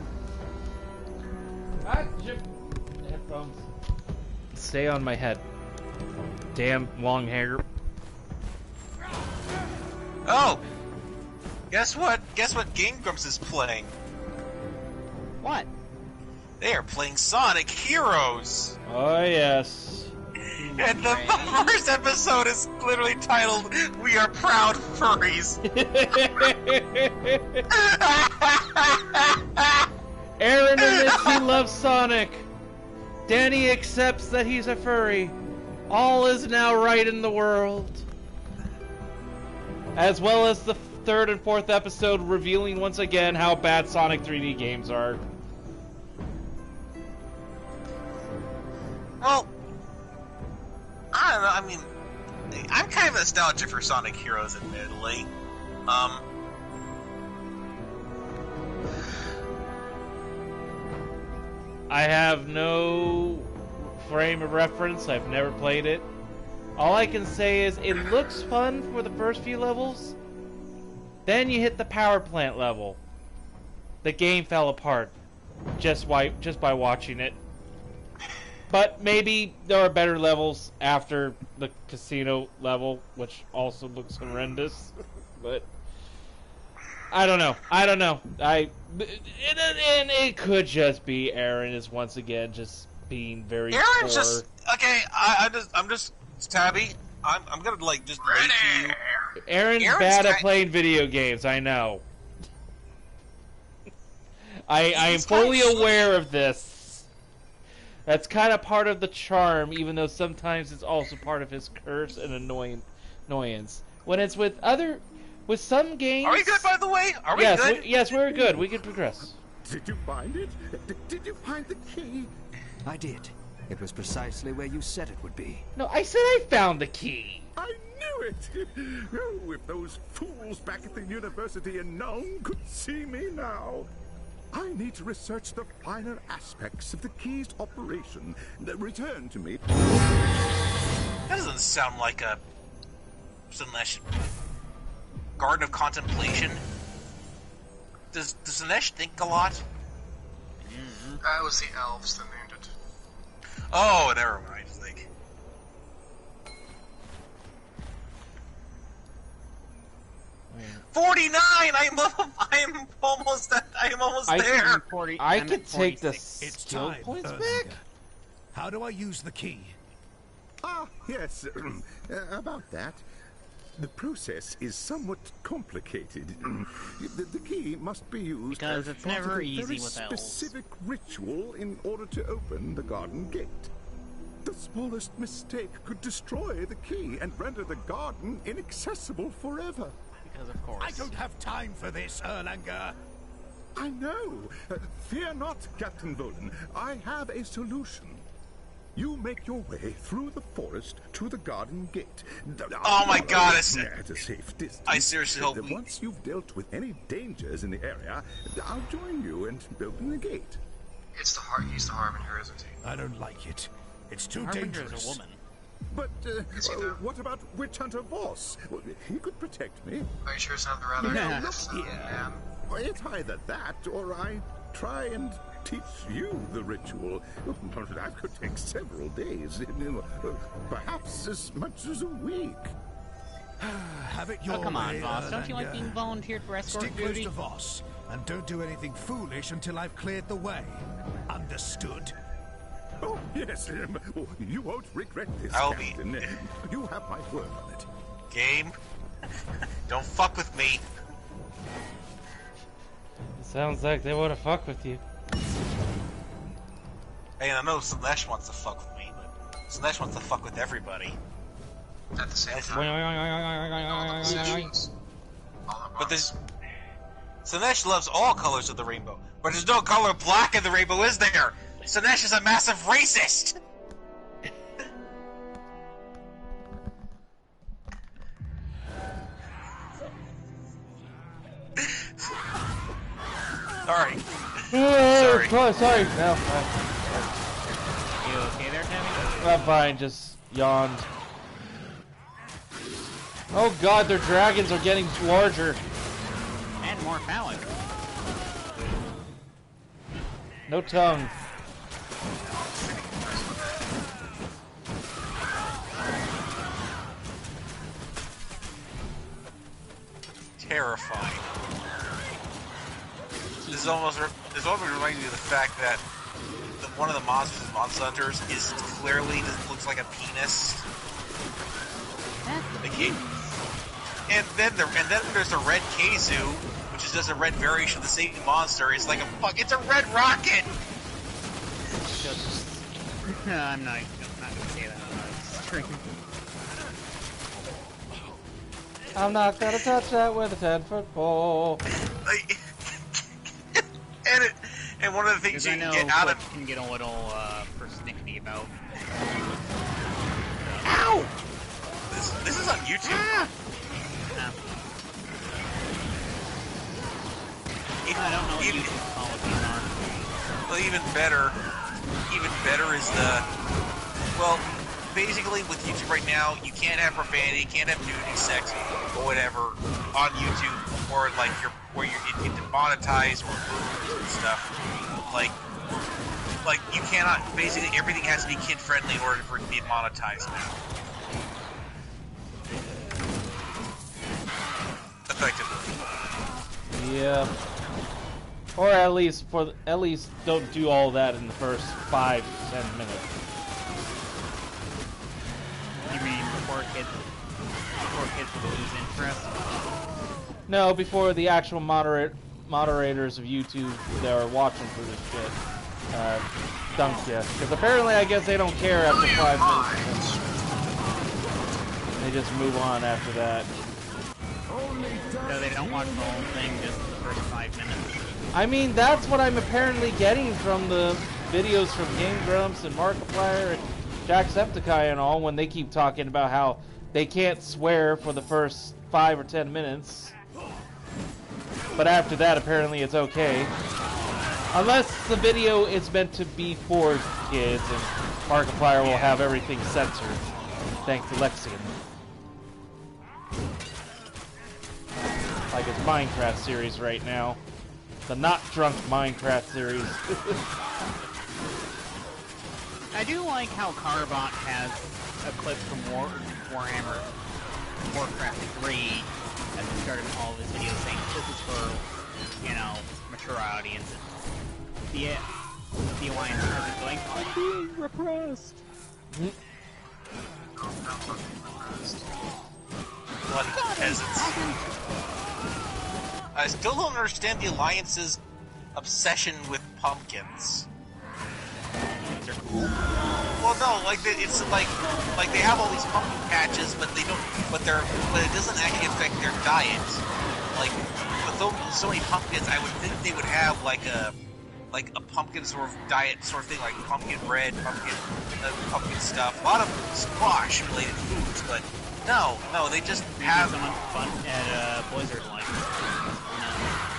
Headphones. Stay on my head. Damn long hair.
Oh! Guess what? Guess what Game Grumps is playing?
What?
They are playing Sonic Heroes!
Oh yes.
And the first episode is literally titled, "We Are Proud Furries."
Aaron admits he loves Sonic. Danny accepts that he's a furry. All is now right in the world. As well as the third and fourth episode revealing once again how bad Sonic 3D games are.
Well, I don't know, I mean, I'm kind of nostalgic for Sonic Heroes, admittedly.
I have no frame of reference. I've never played it. All I can say is it looks fun for the first few levels. Then you hit the power plant level. The game fell apart just by watching it. But maybe there are better levels after the casino level, which also looks horrendous. But I don't know. And it could just be Aaron is once again just being very
Aaron's
poor.
just okay. I'm just Tabby. I'm gonna like just lay to you.
Aaron's bad at playing video games. I know. I am fully aware of this. That's kind of part of the charm, even though sometimes it's also part of his curse and annoyance. When it's with some games.
Are we good, by the way? Are we
yes,
good?
Yes, we're good. We can progress.
Did you find it? Did you find the key?
I did. It was precisely where you said it would be.
No, I said I found the key.
I knew it! Oh, if those fools back at the university in Nome could see me now. I need to research the finer aspects of the key's operation. Return to me.
That doesn't sound like a Slanesh Garden of Contemplation. Does Slanesh think a lot?
That was the elves that named it.
Oh, never mind. Like, 49. I'm almost there.
I could take the
It's
skill
time,
points
Erlanger.
back.
How do I use the key?
Ah, yes. About that. The process is somewhat complicated. The key must be used
Because
as
it's
part of
never
a
easy
very
with elves.
specific ritual in order to open the garden gate. The smallest mistake could destroy the key and render the garden inaccessible forever.
Because of course.
I don't have time for this, Erlanger.
I know. Fear not, Captain Volan. I have a solution. You make your way through the forest to the garden gate.
Oh my God!
At a safe distance.
I seriously hope we...
Once you've dealt with any dangers in the area, I'll join you and open the gate.
He's the Harbinger, isn't he?
I don't like it. It's too
Harbinger's
dangerous.
a woman.
But
Is he though?
what about Witch Hunter Voss? Well, he could protect me.
Are you sure it's not the rather
Yeah,
handsome
look here.
man?
Well, it's either that or I try and teach you the ritual. That could take several days, perhaps as much as a week.
Have it your
Oh, come on,
way,
Voss. Don't you like
Erlanger.
being volunteered for escort
Stick close
duty?
to Voss, and don't do anything foolish until I've cleared the way. Understood?
Oh, yes, oh, you won't regret this,
I'll
Captain. You have my word on it.
Game, don't fuck with me.
It sounds like they want to fuck with you.
Hey, I know Slanesh wants to fuck with me, but Slanesh wants to fuck with everybody.
At the same time.
But there's... Slanesh loves all colors of the rainbow, but there's no color black in the rainbow, is there? Slanesh is a massive racist! Sorry.
Sorry. No.
You okay there, Tabby?
I'm fine. Just yawned. Oh God, their dragons are getting larger.
And more phallic.
No tongue.
Terrifying. This almost reminds me of the fact that one of the monsters in Monster Hunters is clearly looks like a penis. And then there's the red Kazoo, which is just a red variation of the same monster. It's like it's a red rocket.
I'm not gonna say that on the stream.
I'm not gonna touch that with a 10-foot pole.
And one of the things you can get out of
can get a little persnickety about.
Ow! This is on YouTube.
I don't know what YouTube policies are.
Well, even better is basically with YouTube right now, you can't have profanity, you can't have nudity, sex, or whatever on YouTube, or like you get demonetized or and stuff. Like you cannot. Basically, everything has to be kid friendly in order for it to be monetized now. Effectively.
Yeah. Or at least don't do all that in the first 5 to 10 minutes.
You mean before kids lose interest?
No, before the actual moderators of YouTube that are watching for this shit dunk you. Because apparently, I guess they don't care after 5 minutes. They just move on after that.
No, they don't watch the whole thing, just the first 5 minutes.
I mean, that's what I'm apparently getting from the videos from Game Grumps and Markiplier and Jacksepticeye and all, when they keep talking about how they can't swear for the first 5 or 10 minutes. But after that, apparently it's okay. Unless the video is meant to be for kids, and Markiplier will have everything censored, thanks to Lexion. Like his Minecraft series right now. The Not Drunk Minecraft series.
I do like how Carbot has a clip from Warhammer Warcraft 3 at the start of all of his videos saying this is for, mature audiences. The Alliance is going, I'm being repressed.
Bloody peasants. I still don't understand the Alliance's obsession with pumpkins.
They're cool.
Well, no, it's like they have all these pumpkin patches, but they don't. But it doesn't actually affect their diet. Like with so many pumpkins, I would think they would have like a pumpkin sort of diet sort of thing, like pumpkin bread, pumpkin stuff, a lot of squash related foods, but no, they just have
so much fun at Blizzard like.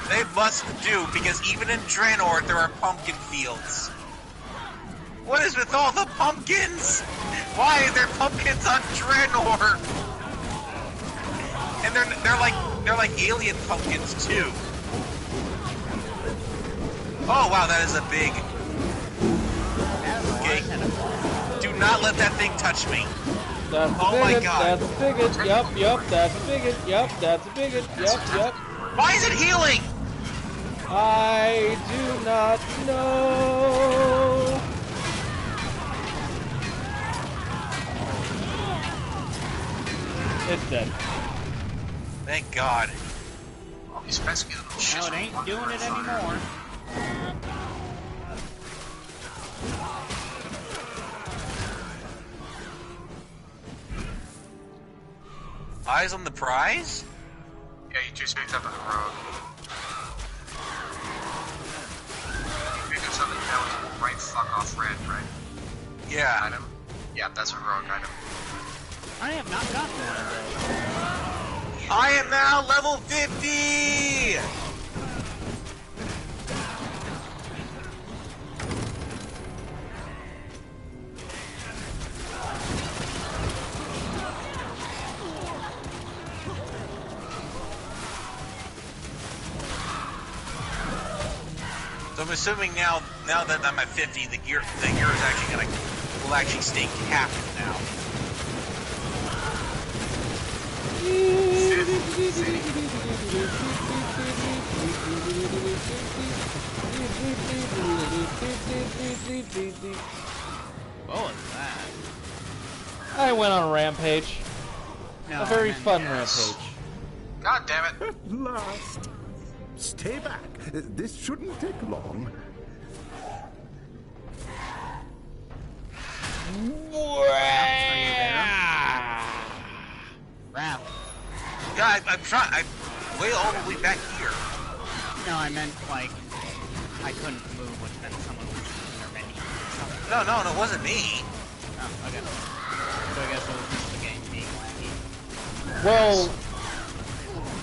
They must do, because even in Draenor there are pumpkin fields. What is with all the pumpkins? Why are there pumpkins on Draenor? And they're like alien pumpkins too. Oh wow, that is a big. Okay. Do not let that thing touch me.
That's a
oh
bigot,
my god.
That's a bigot. Yup, that's a bigot. Yup, that's a bigot. Yup.
Why is it healing?
I do not know. It's dead.
Thank God.
All these pesky little shits.
No, it ain't doing it anymore.
Eyes on the prize?
Yeah, you just picked up a rogue. You picked up something that was right fuck off red, right?
Yeah.
Item? Yeah, that's a rogue item.
I have not gotten one of those.
I am now level 50! So I'm assuming now that I'm at 50, the gear is actually will actually stay captive now.
What was that?
I went on a rampage.
No,
a very fun
yes.
rampage.
God damn it!
At last. Stay back. This shouldn't take long.
Rap.
Yeah, I'm trying. I'm way all the way back here.
No, I meant like I couldn't move, which meant someone was in their menu.
No, it wasn't me.
Oh, okay. So I guess it was just the game being laggy.
Well,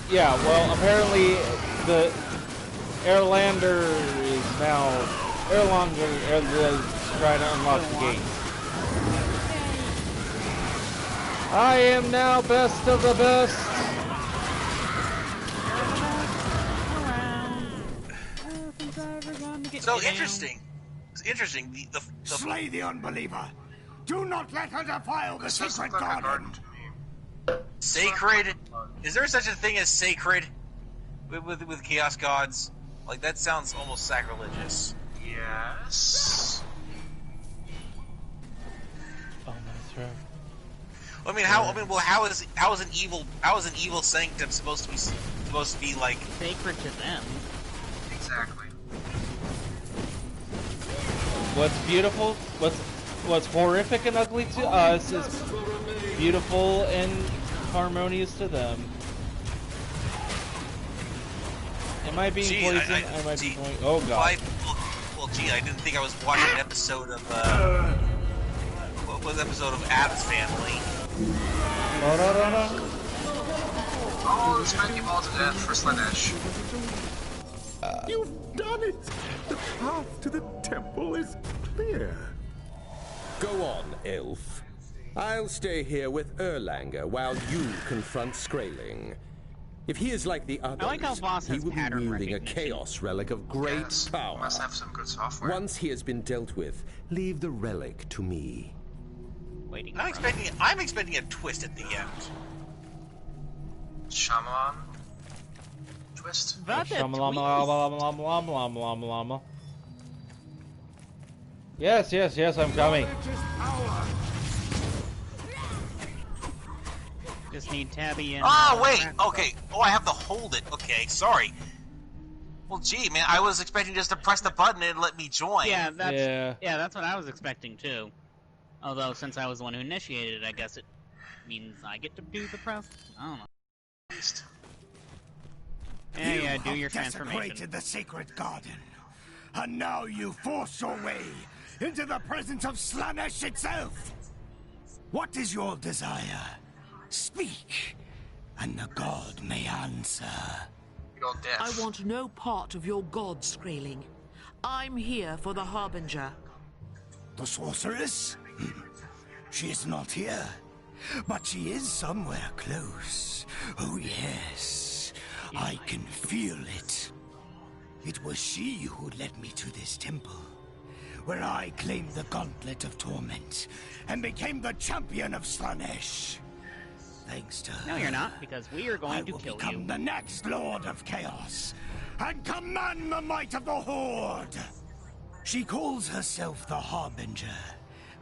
yeah, well, apparently the Erlander is trying to unlock the gate. I am now best of the best.
So interesting. It's interesting. The
Slay the unbeliever. Do not let her defile the sacred
Like
garden.
sacred. Is there such a thing as sacred with chaos gods? Like that sounds almost sacrilegious.
Yes.
Oh, my throat.
I mean, how is an evil sanctum supposed to be like
Sacred to them.
Exactly.
What's beautiful, what's horrific and ugly to us is beautiful and harmonious to them. Am I being poisoned? I might be going. Oh god.
Well, gee, I didn't think I was watching an episode of what was the episode of Addams Family?
Oh, this might be all to death for Slanesh.
You've done it! The path to the temple is clear.
Go on, elf. I'll stay here with Erlanger while you confront Skraeling. If he is like the others,
I like how Voss
he
has
will be
pattern
wielding a
recognition.
chaos relic of great
Yes,
power.
must have some good software.
Once he has been dealt with, leave the relic to me.
Waiting.
I'm expecting a twist at the end.
Shyamalan twist.
That's it.
Yes, I'm coming.
Just need Tabby and.
Oh wait, okay. Oh, I have to hold it. Okay, sorry. Well, gee, man, I was expecting just to press the button and let me join.
Yeah, that's what I was expecting too. Although, since I was the one who initiated it, I guess it means I get to do the press. I don't know. Yeah, do your transformation.
Desecrated the sacred garden, and now you force your way into the presence of Slanesh itself. What is your desire? Speak, and the god may answer.
Your death.
I want no part of your god, Skraeling. I'm here for the Harbinger.
The sorceress? She is not here, but she is somewhere close. Oh yes, I can feel it. It was she who led me to this temple, where I claimed the Gauntlet of Torment and became the champion of Slanesh. Thanks to her,
No, you're not, because we are going to
will
kill
become
you.
the next Lord of Chaos and command the might of the Horde. She calls herself the Harbinger,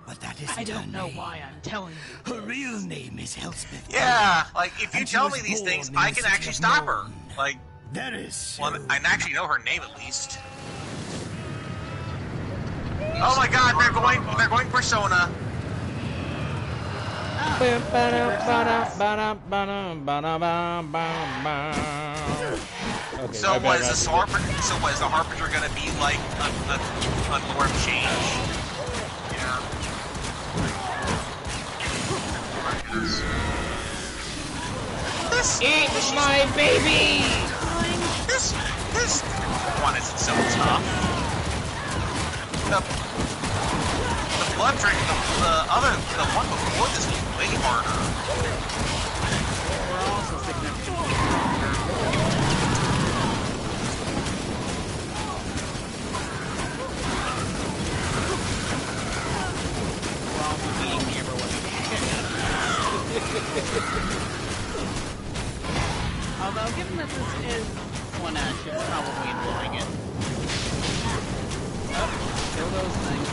But that isn't
I don't
her
know
name.
why I'm telling you.
Her real name is Elspeth.
Yeah, like if you
And she
tell
was
me these
born
things,
in
I
the
can
city
actually
of
stop her.
Nuln.
Like,
That is so.
well, I actually know her name at least. Oh my God, they're going Persona.
Okay,
So was the Harbinger gonna be like a Lord of Change?
Yeah.
Eat my baby!
This one isn't so tough. The blood drink, the one before this was way harder.
We're also significantly stronger. We're also being never what Although, given that this is one action, probably enjoying it. Oh, kill those things.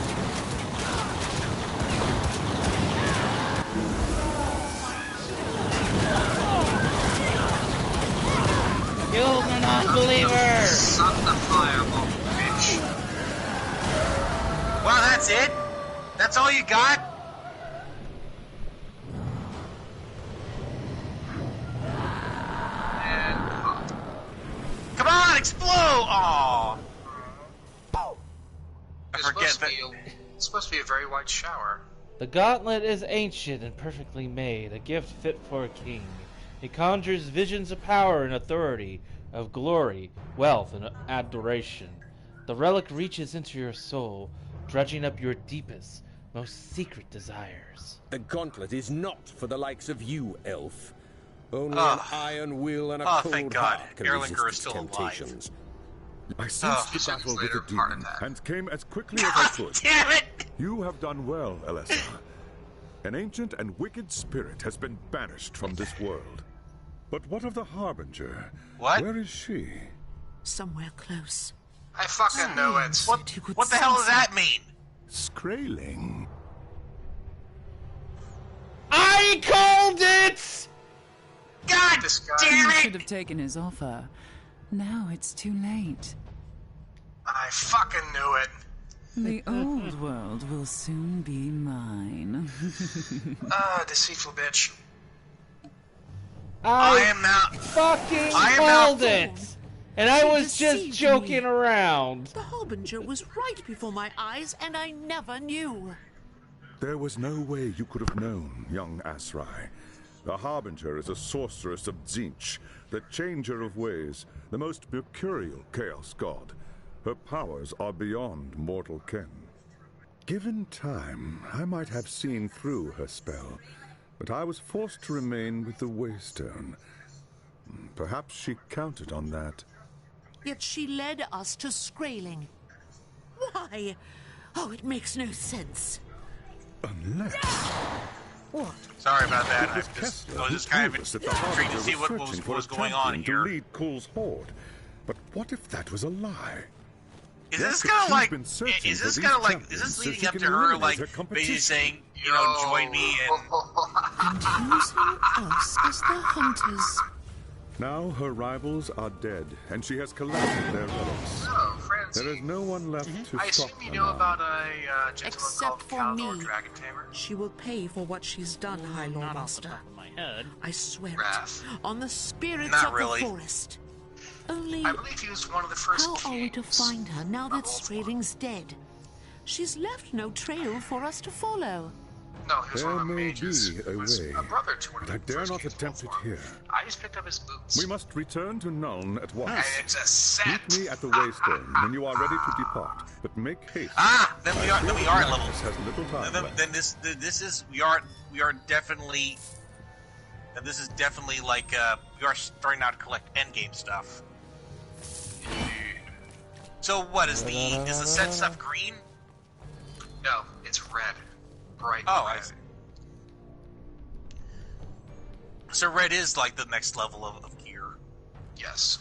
Kill the non-believer!
Suck the fireball, bitch.
Wow, that's it? That's all you got?
And
Come on, explode! Aww. I
it's
forget
supposed,
that.
it's supposed to be a very wide shower.
The gauntlet is ancient and perfectly made, a gift fit for a king. It conjures visions of power and authority, of glory, wealth, and adoration. The relic reaches into your soul, dredging up your deepest, most secret desires.
The gauntlet is not for the likes of you, elf. Only an iron will and a cold
thank God.
heart can
Erlinger
resist
is still
temptations.
I sensed the
seconds
battle with
later,
the
heart
demon
attack.
and came as quickly as I could.
Damn it!
You have done well, Alessa. An ancient and wicked spirit has been banished from this world. But what of the Harbinger?
What?
Where is she?
Somewhere close.
I fucking know it.
What the hell does that mean?
Skraeling.
I called it!
God
This guy.
damn
He
it!
should have taken his offer. Now it's too late.
I fucking knew it.
The old world will soon be mine.
Deceitful bitch.
I am out.
Fucking
I am
called
out.
it! And I was just
deceived
joking
me.
around.
The Harbinger was right before my eyes, and I never knew.
There was no way you could have known, young Asrai. The Harbinger is a sorceress of Tzeentch, the changer of ways, the most mercurial chaos god. Her powers are beyond mortal ken. Given time, I might have seen through her spell, but I was forced to remain with the Waystone. Perhaps she counted on that.
Yet she led us to Skraeling. Why? Oh, it makes no sense.
Unless...
What?
Sorry about that.
It was
I
Kessler
was just
who
kind
told
of
us that the
intrigued
Harbinger
to see what
searching for
was
a
going on
champion
here.
to lead Kul's horde. But what if that was a lie?
Is
Yes,
this
if
kind of
she's
like?
been searching
Is
for
this
these
kind of like? Is
champions
this
so
leading
she
up
can
to her
eliminate
like
her
basically
competition?
saying, you know, join me and
And who's us as the hunters?
Now her rivals are dead, and she has collected their relics.
So, Francie,
There is no one left to
I
stop
assume you
her
know
now.
about a gentleman
Except
called
for
Caldor
me.
Dragon Tamer?
She will pay for what she's done, High Lord
Not off the
Master.
top of my head.
I swear
Wrath.
it. On the spirits
Not
of
really.
the forest. Only,
I believe he was one of the first
how are we to
kings
find her now
of
that
Ultron.
Skraeling's dead? She's left no trail for us to follow.
No, he was
There
one of the
may
mages.
be
He
a
was
way,
a brother to one of
but I
the
dare
first
not
kings of
attempt it
Ultron.
here.
I just picked up his boots.
We must return to Nuln at once.
And it's a set.
Meet me at the Waystone when you are ready to depart, but make haste.
then we
I
are
fear
then we
that
are at
Magnus
level.
has little time left.
Then this is we are definitely. And this is definitely like we are starting now to collect endgame stuff. So what is the set stuff green?
No, it's red. Bright
Oh,
red.
I see. So red is like the next level of gear.
Yes.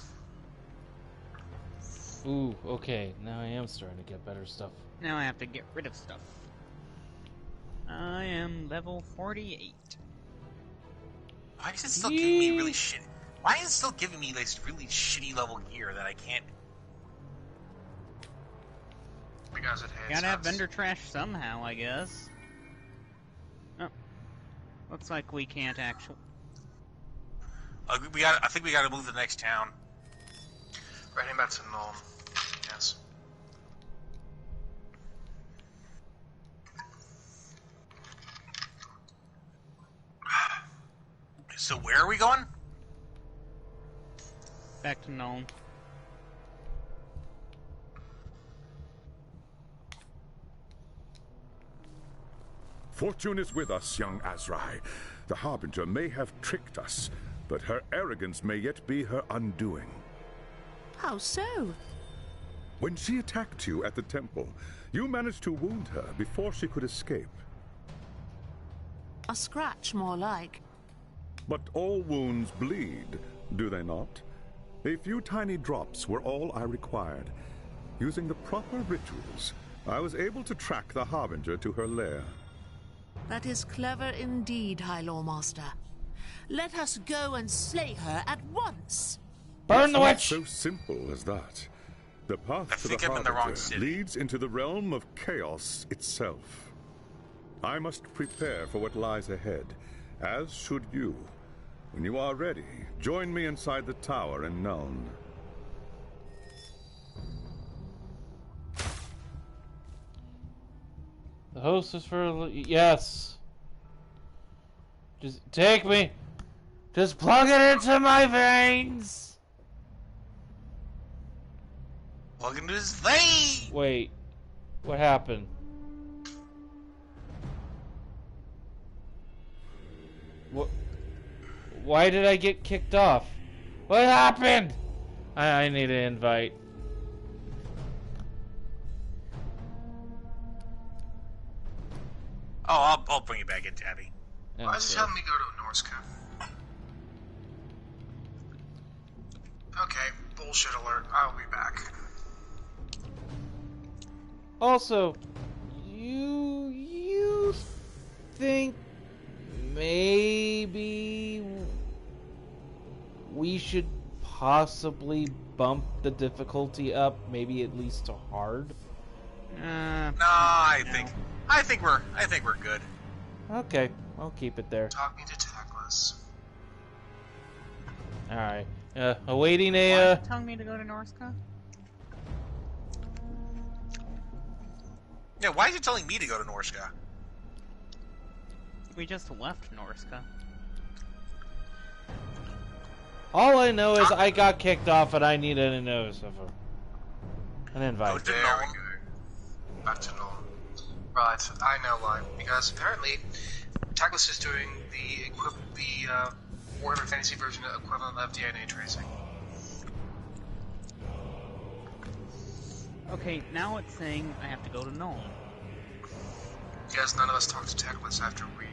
Ooh, okay. Now I am starting to get better stuff.
Now I have to get rid of stuff. I am level 48.
Why is it still giving me really shit? Why is it still giving me this really shitty level gear that I can't?
Because it has.
Gotta have vendor trash somehow, I guess. Oh, looks like we can't actually.
I think we gotta move to the next town.
We're heading back to Nuln. Yes.
So where are we going?
Back to Nuln.
Fortune is with us, young Azrai. The Harbinger may have tricked us, but her arrogance may yet be her undoing.
How so?
When she attacked you at the temple, you managed to wound her before she could escape.
A scratch, more like.
But all wounds bleed, do they not? A few tiny drops were all I required. Using the proper rituals, I was able to track the Harbinger to her lair.
That is clever indeed, High Lawmaster. Let us go and slay her at once.
Burn the
Not
witch!
so simple as that. The path
I
to
think
the
I'm in the wrong
Harbinger
city.
leads into the realm of chaos itself. I must prepare for what lies ahead, as should you. When you are ready, join me inside the tower in Nuln.
The host is for... Yes. Just take me. Just plug it into my veins.
Plug into his vein.
Wait. What happened? What? Why did I get kicked off? What happened? I need an invite.
Oh, I'll bring you back in, Tabby.
Why is it telling me go to Norska? Okay, bullshit alert. I'll be back.
Also, you think maybe we should possibly bump the difficulty up, maybe at least to hard?
No, I think we're good.
Okay, I'll keep it there.
Talk me to Tackless.
Alright. Awaiting
Why
a...
is it telling me to go to Norska?
Yeah, why is it telling me to go to Norska?
We just left Norska.
All I know is I got kicked off and I need an invite.
There we go. Back to Nuln. Right, I know why. Because apparently, Tackless is doing the Warhammer Fantasy version equivalent of DNA tracing.
Okay, now it's saying I have to go to Nuln.
Because none of us talked to Tackless after we,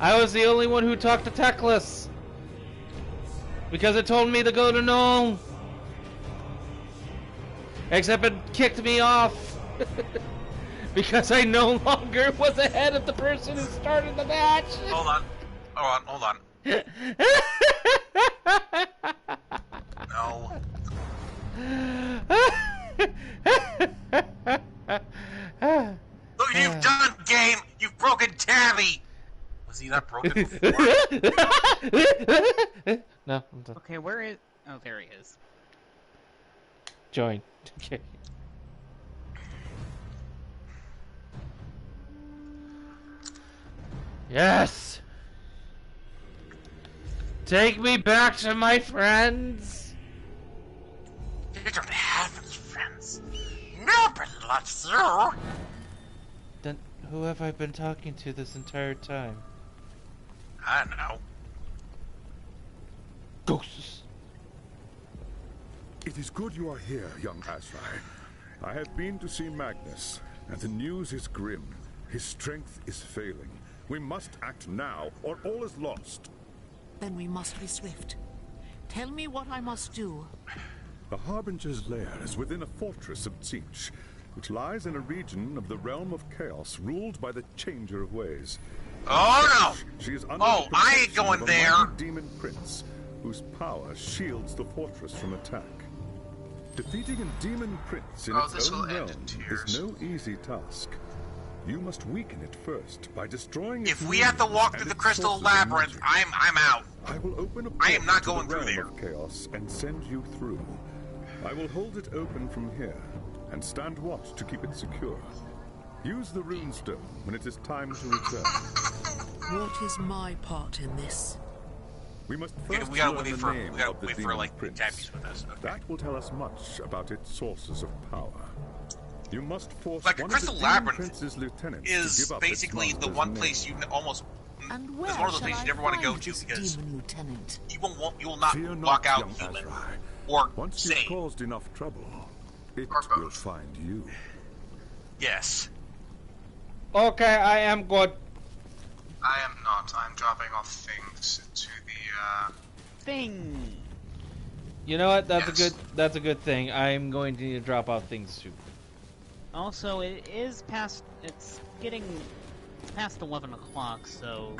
I was the only one who talked to Teclis. Because it told me to go to Null. Except it kicked me off. Because I no longer was ahead of the person who started the match.
Hold on. No. Look, you've done, game! You've broken Tabby! Was he not broken before?
No, I'm done.
Okay, where is... Oh, there he is.
Join. Okay. Yes! Take me back to my friends!
You don't have any friends. Nobody loves you!
Then who have I been talking to this entire time?
I don't know.
Ghosts!
It is good you are here, young Azrai. I have been to see Magnus, and the news is grim. His strength is failing. We must act now, or all is lost.
Then we must be swift. Tell me what I must do.
The Harbinger's lair is within a fortress of Tzeentch. which lies in a region of the realm of chaos ruled by the Changer of Ways.
Oh no!
She is under
Oh,
the
I ain't
protection
going
of a
there!
mighty demon prince, whose power shields the fortress from attack. Defeating a demon prince in its own realm is no easy task. You must weaken it first by destroying its
If we have to walk through the crystal labyrinth, I'm out.
I will open a
I am not
portal
going
to the
through
realm of chaos and send you through. I will hold it open from here and stand watch to keep it secure. Use the runestone when it is time to return.
What is my part in this?
We must
Okay,
first
we gotta
learn
wait
the
for
name
we gotta
of the
wait for
demon
like
prince.
Tabby's with us. Okay.
That will tell us much about its sources of power. You must force
Like a
one
crystal
of the demon
labyrinth
prince's lieutenants to
is
give up
basically
its
the
master's
one
name.
place you almost.
And
It's
where
one of those
shall
places
I
you never want to go
find
to
this
because
demon lieutenant?
you will not
Fear
walk out
young
human
Azrai.
or
Once
sane.
you've caused enough trouble, it will find you.
Yes.
Okay, I am good.
I am not. I'm dropping off things to the,
Thing.
You know what? That's a good thing. I'm going to need to drop off things too.
Also, it's getting past 11 o'clock, so...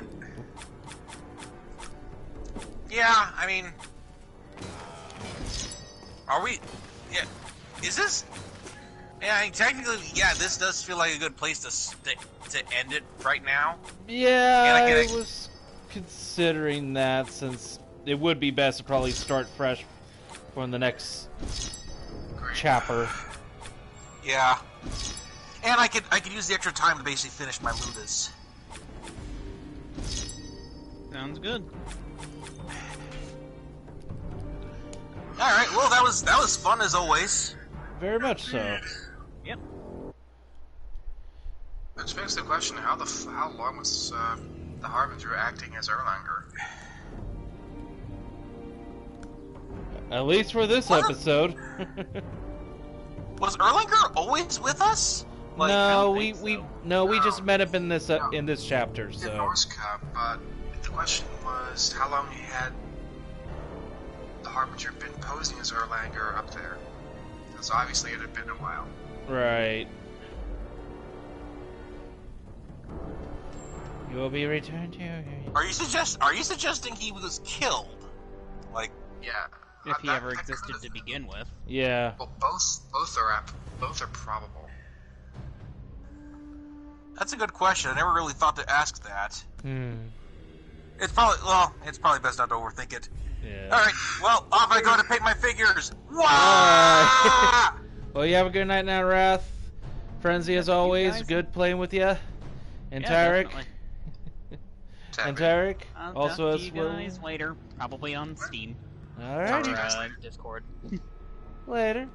Yeah, I mean... Are we... Yeah, is this... Yeah, I mean, technically, yeah, this does feel like a good place to end it right now.
Yeah,
And
I was considering that, since it would be best to probably start fresh from the next chapter.
Yeah. And I could use the extra time to basically finish my Ludas.
Sounds good.
Alright, well that was fun as always.
Very much so.
Yep.
Which begs the question: how long was the Harbinger acting as Erlanger?
At least for this episode.
Was Erlanger always with us? Like,
no, we just met up in this chapter. So.
In Norse Cup, but the question was how long had the Harbinger been posing as Erlanger up there? Because obviously it had been a while.
Right. You will be returned to.
Are you suggesting he was killed? Like,
yeah.
If he ever existed to begin with.
Yeah.
Well, both are probable.
That's a good question. I never really thought to ask that. It's probably best not to overthink it.
Yeah.
All right. Well, off I go to paint my figures. Wow!
Well, you have a good night now, Wrath. Frenzy, as always, good playing with you. And Tarek. And Tarek. Also
talk to
as
you
well.
guys later, probably on Steam.
Alright.
Or Discord.
Later.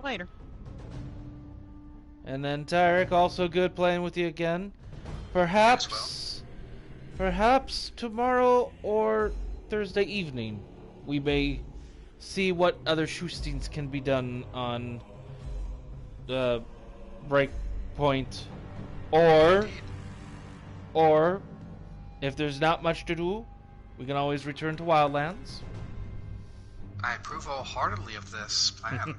Later.
And then Tarek, also good playing with you again. Perhaps tomorrow or Thursday evening, we may see what other shootings can be done on the Breakpoint, or if there's not much to do, we can always return to Wildlands.
I approve wholeheartedly of this plan.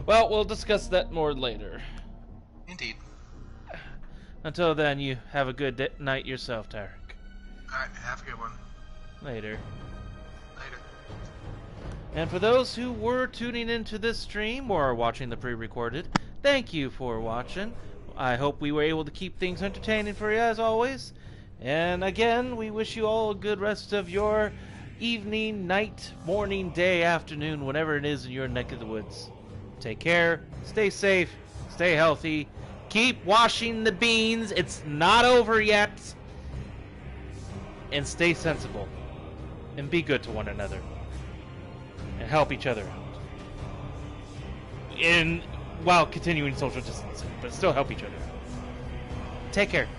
Well, we'll discuss that more later.
Indeed.
Until then, you have a good night yourself, Tarek.
Alright, have a good one.
Later.
Later.
And for those who were tuning into this stream or watching the pre-recorded, thank you for watching. I hope we were able to keep things entertaining for you as always. And again, we wish you all a good rest of your evening, night, morning, day, afternoon, whatever it is in your neck of the woods. Take care, stay safe, stay healthy, keep washing the beans, it's not over yet, and stay sensible, and be good to one another, and help each other out. While continuing social distancing, but still help each other out. Take care.